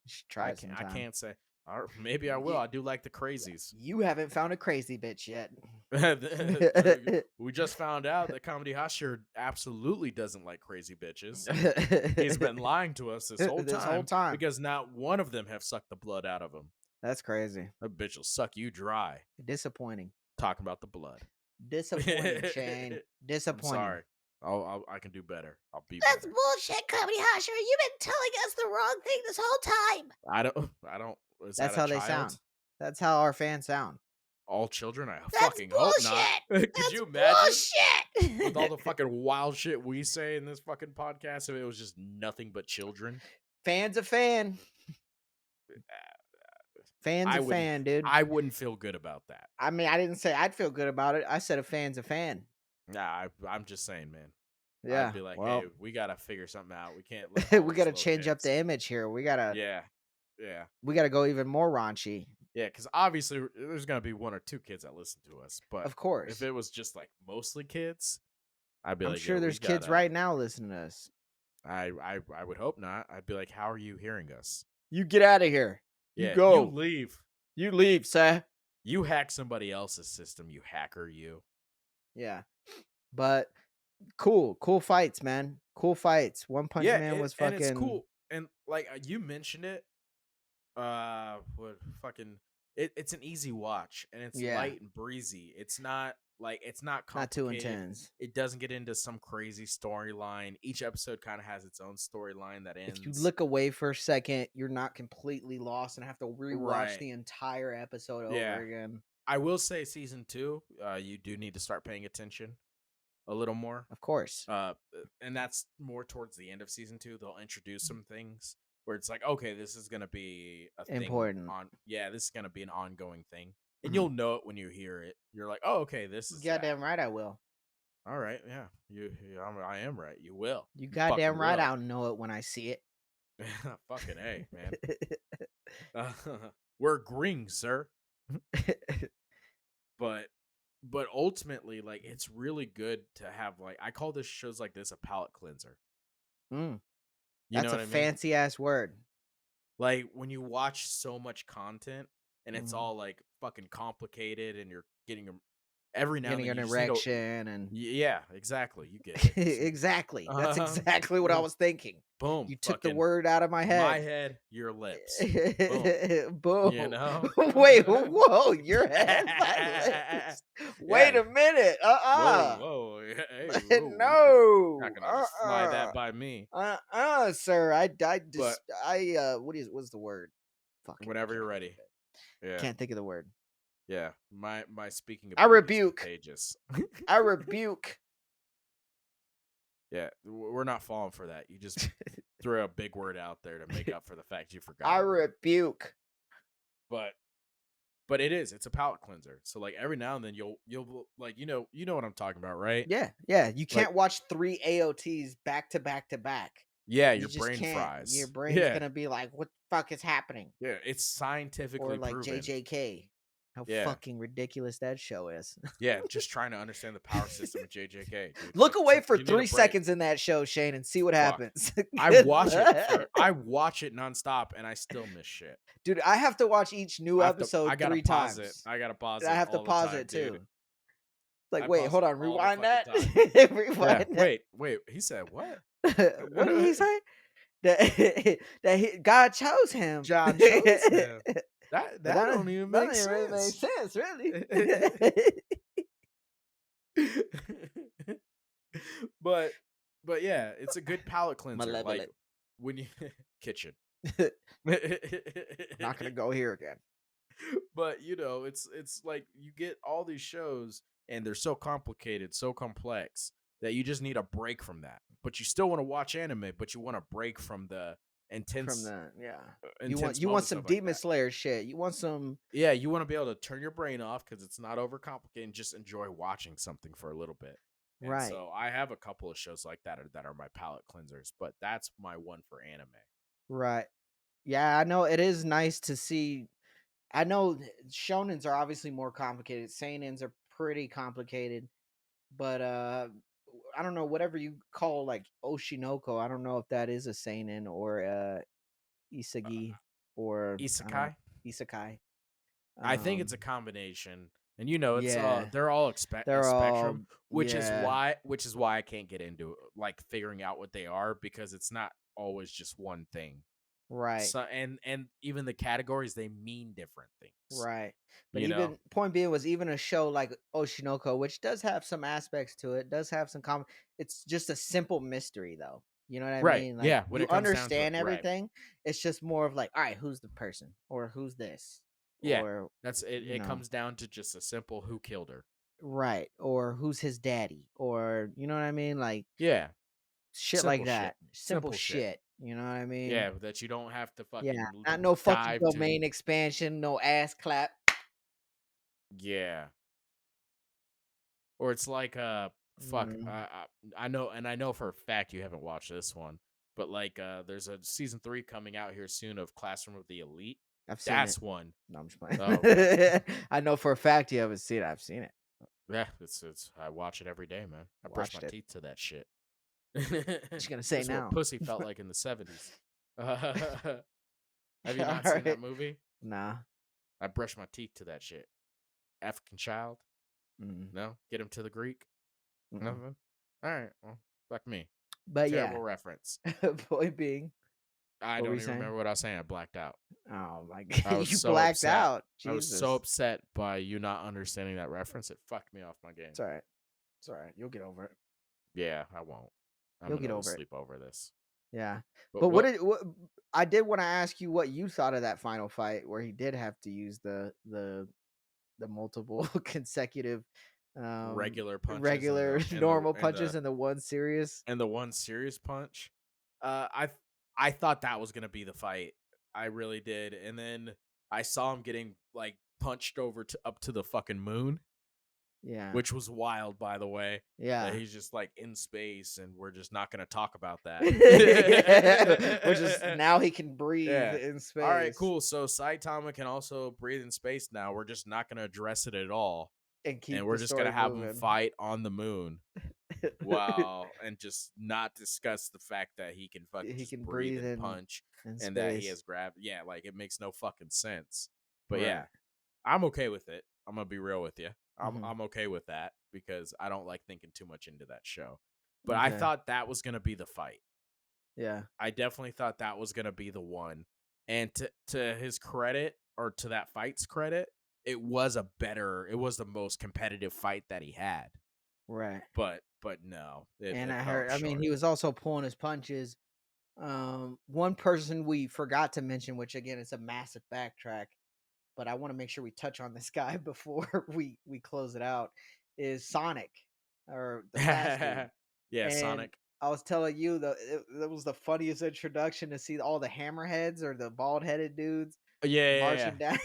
You should try it I sometime. can't say. Or maybe I will. I do like the crazies. You haven't found a crazy bitch yet. We just found out that Comedy Hosher absolutely doesn't like crazy bitches. He's been lying to us this whole time because not one of them have sucked the blood out of him. That's crazy. That bitch will suck you dry. Disappointing. Talking about the blood. Disappointing, Shane. I'm Disappointing. sorry. I can do better. I'll be That's better. bullshit, Comedy Hosher. You've been telling us the wrong thing this whole time. I don't. Is That's that how a they child? sound. That's how our fans sound. All children? I That's fucking hope not. bullshit. Could That's you imagine? bullshit. With all the fucking wild shit we say in this fucking podcast, if it was just nothing but children. Fan's a fan. Fan's a fan, dude. I wouldn't feel good about that. I mean, I didn't say I'd feel good about it. I said a fan's a fan. Nah, I'm just saying, man. Yeah. I'd be like, well, hey, we gotta figure something out. We can't. Let we got to change up the image here. We gotta. Yeah. We got to go even more raunchy. Yeah, because obviously there's gonna be one or two kids that listen to us, but Of course. if it was just like mostly kids, I'd be I'm like, sure "Yo, there's we kids gotta-" right now listening to us. I would hope not. I'd be like, how are you hearing us? You get out of here. Yeah, You go. You leave. You leave, sir. You hack somebody else's system, you hacker. You. Yeah, but cool fights, man. Cool fights. One Punch Man was fucking. And it's cool. And like you mentioned it, what fucking it's an easy watch and it's light and breezy. It's not complicated. Not too intense. It doesn't get into some crazy storyline. Each episode kind of has its own storyline that ends. If you look away for a second, you're not completely lost and have to rewatch the entire episode over again. I will say season 2, you do need to start paying attention a little more. Of course. And that's more towards the end of season 2. They'll introduce some things where it's like, okay, this is gonna be a thing important. This is gonna be an ongoing thing, and you'll know it when you hear it. You're like, oh, okay, this is goddamn right. I will. All right, yeah, I am right. You will. You goddamn right. I'll know it when I see it. Fucking A, man. We're agreeing, sir. But ultimately, like, it's really good to have, like, I call this shows like this a palate cleanser. That's a fancy ass word. Like when you watch so much content and it's all like fucking complicated, and you're getting every now and then an erection and yeah, exactly. You get it. Exactly. That's exactly what I was thinking. Boom. You took the word out of my head. My head, your lips. Boom. Boom. You know? Wait, whoa, your head, my lips. Wait a minute. Whoa. Hey, whoa. No. Not gonna just slide that by me. Sir. What's the word? Fucking whenever you're ready. Yeah. Can't think of the word. Yeah. My speaking I rebuke. Contagious. I rebuke. Yeah, we're not falling for that. You just throw a big word out there to make up for the fact you forgot. I rebuke. But it's a palate cleanser. So like every now and then you'll like you know what I'm talking about, right? Yeah. You can't watch 3 AOTs back to back to back. Yeah, your brain fries. Your brain's gonna be like, what the fuck is happening? Yeah, it's scientifically or like proven. JJK. How fucking ridiculous that show is. Yeah, just trying to understand the power system of JJK. Dude. Look away for 3 seconds in that show, Shane, and see what happens. I watch it nonstop, and I still miss shit. Dude, I have to watch each new episode 3 times. I gotta pause it. I have to pause it too. Like, wait, hold on, rewind that. Rewind that. Wait. He said what? What did he say? That God chose him. John chose him. That don't even make sense. Really make sense, really. but yeah, it's a good palate cleanser. Like when you kitchen. Not gonna go here again. But it's like you get all these shows and they're so complicated, so complex that you just need a break from that. But you still want to watch anime, but you want a break from the intense You want moments some stuff like Demon that. Slayer shit. You want some Yeah, you want to be able to turn your brain off because it's not overcomplicated and just enjoy watching something for a little bit. And right. so I have a couple of shows like that are my palate cleansers, but that's my one for anime. Right. Yeah, I know it is nice to see. I know shonens are obviously more complicated. Seinens are pretty complicated, but I don't know whatever you call like Oshinoko. I don't know if that is a seinen or isegai or I don't know Isekai? isekai. I think it's a Um, combination. And you know, it's yeah, they're all a they're all spectrum, yeah, which is why I can't get into like figuring out what they are because it's not always just one thing. right. So and even the categories they mean different things. Right. But You know? even point being was even a show like Oshinoko, which does have some aspects to it, does have some it's just a simple mystery though. You know what I Right. mean? Like Yeah, when you it comes down to it. understand Right. everything. It's just more of like, all right, who's the person? Or who's this? Yeah. Or That's it, you it know, comes down to just a simple who killed her. right. Or who's his daddy? Or you know what I mean? Like Yeah. shit like Simple shit. that. Simple Simple shit. shit. You know what I mean? Yeah, that you don't have to Yeah. fucking Not no fucking dive to. domain expansion, no ass clap. Yeah. Or it's like fuck Mm, I know for a fact you haven't watched this one, but like there's a season 3 coming out here soon of Classroom of the Elite. I've seen it. That's one. No, I'm just playing. Oh, okay. I know for a fact you haven't seen it. I've seen it. Yeah, it's I watch it every day, man. I brush my Watched it. teeth to that shit. What you gonna say This is what now? pussy felt like in the 70s. Have you All not seen that right. movie? Nah. I brush my teeth to that shit. African Child? Mm, No? Get him to the Greek? mm-mm. Nothing? All right. Well, fuck me. But Terrible yeah, reference. point being, I what were don't you even saying? remember what I was saying. I blacked out. Oh my god, I was you so blacked upset. out. I was so Jesus. upset by you not understanding that reference. It fucked me off my game. It's all right. It's all right. You'll get over it. Yeah, I won't. I'm You'll gonna get go to over it. sleep over this. Yeah. But But what what I did want to ask you what you thought of that final fight where he did have to use the multiple consecutive regular punches regular normal and punches and the one serious. the one serious punch? Uh, I I thought that was gonna be the fight. I really did. And then I saw him getting like punched over to up to the fucking moon, Yeah. which was wild, by the way. That Yeah. he's just like in space, and we're just not gonna talk about that. Yeah. Which is now he can breathe Yeah. in All right, space cool. So Saitama can also breathe in space now. We're just not gonna address it at all, and and keep we're the just gonna story have him moving. fight on the moon. Wow, and just not discuss the fact that he can fucking He just can breathe breathe and punch in and that he space. has gravity. Yeah, like it makes no fucking sense. But Right. yeah, I'm okay with it. I'm gonna be real with you. Hmm. I'm okay with that because I don't like thinking too much into that show. But I Okay. thought that was gonna be the fight. Yeah. I definitely thought that was gonna be the one. And to his credit, or to that fight's credit, it was the most competitive fight that he had. Right. But no, And it I fell heard, I mean, short. he was also pulling his punches. One person we forgot to mention, which again is a massive backtrack, but I want to make sure we touch on this guy before we close it out, is Sonic or the fast dude. Yeah, And Sonic. I was telling you that was the funniest introduction to see all the hammerheads or the bald headed dudes Yeah, marching down, and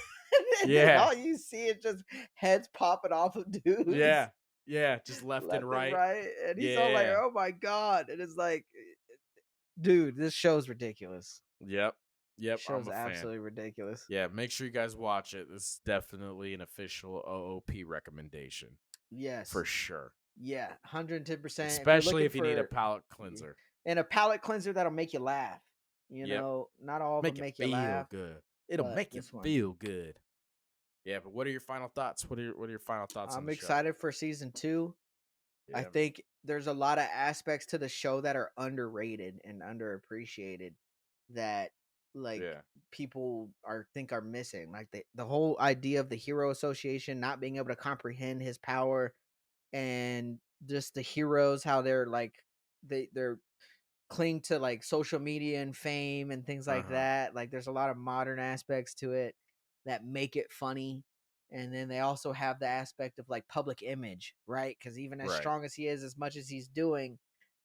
then yeah, all you see is just heads popping off of dudes yeah, yeah. Just left and left and right. right, and he's all like, Yeah. "Oh my god!" And it's like, dude, this show's ridiculous. Yep. Yep. I'm Show's a fan. absolutely ridiculous. Yeah. Make sure you guys watch it. This is definitely an official OOP recommendation for Yes, sure. yeah, 110%. If you're Especially looking if you need a for palate cleanser. and a palate cleanser that'll make you laugh, Yep. not all of them Make you make you feel laugh, good. It'll but make you this one, feel good. Yeah. But what are your final thoughts? What are your final thoughts on I'm the show? excited for season 2. I Yeah. think there's a lot of aspects to the show that are underrated and underappreciated that like Yeah. people are missing. Like the whole idea of the hero association not being able to comprehend his power, and just the heroes how they're like they're cling to like social media and fame and things Uh like huh. that. Like there's a lot of modern aspects to it that make it funny. And then they also have the aspect of like public image, right? Because even as Right. strong as he is, as much as he's doing,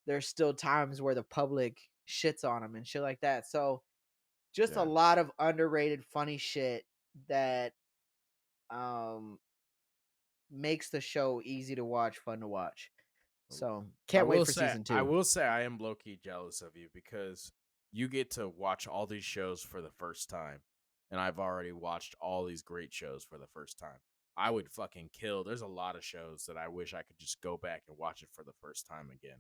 there's still times where the public shits on him and shit like that. So just a Yeah. lot of underrated funny shit that um makes the show easy to watch, fun to watch. So can't wait for season I 2. will say I am low key jealous of you because you get to watch all these shows for the first time, and I've already watched all these great shows for the first time. I would fucking kill. There's a lot of shows that I wish I could just go back and watch it for the first time again.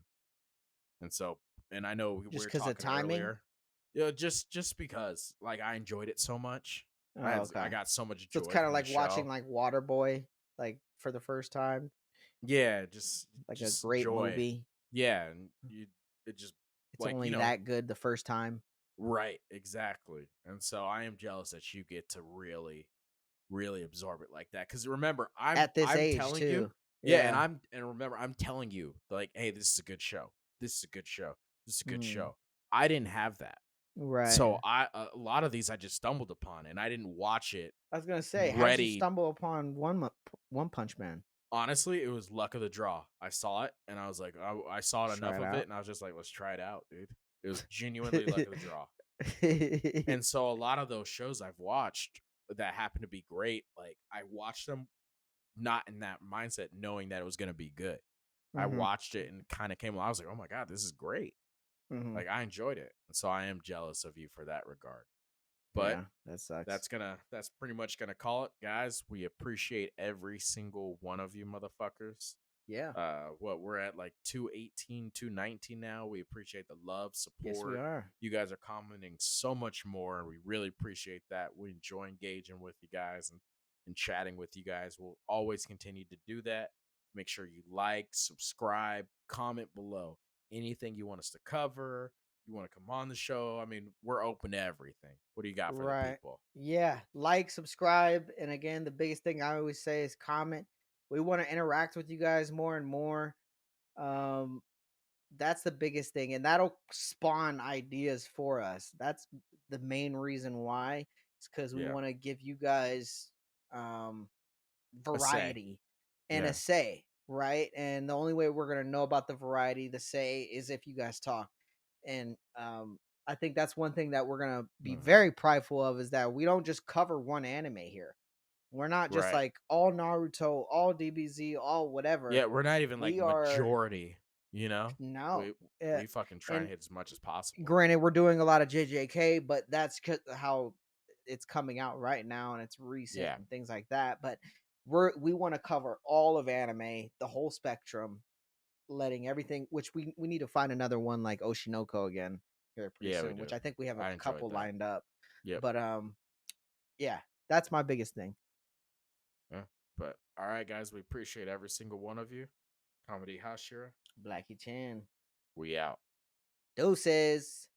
And so, and I know we Just were because of talking timing. earlier, just because like I enjoyed it so much. Oh, I okay. got so much So it's joy kind of from the like watching show. like Waterboy, like for the first time, Yeah, like a just great joy. movie. Yeah, and you it just It's like, only that good the first time. right, exactly. And so I am jealous that you get to really, really absorb it like that. Because remember, At this I'm age telling you, too. yeah, Yeah. and remember, I'm telling you, like, hey, this is a good show. This is a good show. This is a good Mm, show. I didn't have that. right. So a lot of these I just stumbled upon and I didn't watch it I was gonna say, how did you ready. stumble upon One Punch Man? Honestly, it was luck of the draw. I saw it and I was like, I saw Let's try enough it of it out. and I was just like, let's try it out, dude. It was genuinely luck of the draw. And so a lot of those shows I've watched that happen to be great, like I watched them not in that mindset, knowing that it was going to be good. I hmm watched it and kind of came along. I was like, oh my God, this is great. hmm Like I enjoyed it. And so I am jealous of you for that regard. But Yeah, that sucks. that's pretty much gonna call it, guys. We appreciate every single one of you motherfuckers. Yeah. What we're at like 218, 219 now. We appreciate the love, Yes, we support. are. You guys are commenting so much more, and we really appreciate that. We enjoy engaging with you guys and chatting with you guys. We'll always continue to do that. Make sure you like, subscribe, comment below. Anything you want us to cover, you want to come on the show. I mean, we're open to everything. What do you got for the Right. people? Yeah. Like, subscribe, and again, the biggest thing I always say is comment. We want to interact with you guys more and more. Um, that's the biggest thing, and that'll spawn ideas for us. That's the main reason why. It's because we Yeah. want to give you guys um A say. variety and a Yeah. say, right? And the only way we're gonna know about the variety, the say, is if you guys talk. And I think that's one thing that we're gonna be Mhm. very prideful of, is that we don't just cover one anime here. We're not just Right. like all Naruto, all DBZ, all whatever. Yeah, we're not even like We are majority, you know? no, We uh, we fucking try and and hit as much as possible. granted, we're doing a lot of JJK, but that's how it's coming out right now, and it's recent Yeah. and things like that. But we want to cover all of anime, the whole spectrum, letting everything. Which we need to find another one like Oshinoko again here pretty Yeah, we soon. do. Which I think we have a I enjoyed couple that. lined up. Yep. But yeah, that's my biggest thing. Yeah. But all right, guys, we appreciate every single one of you. Comedy Hashira, Blackie Chan, we out. doses.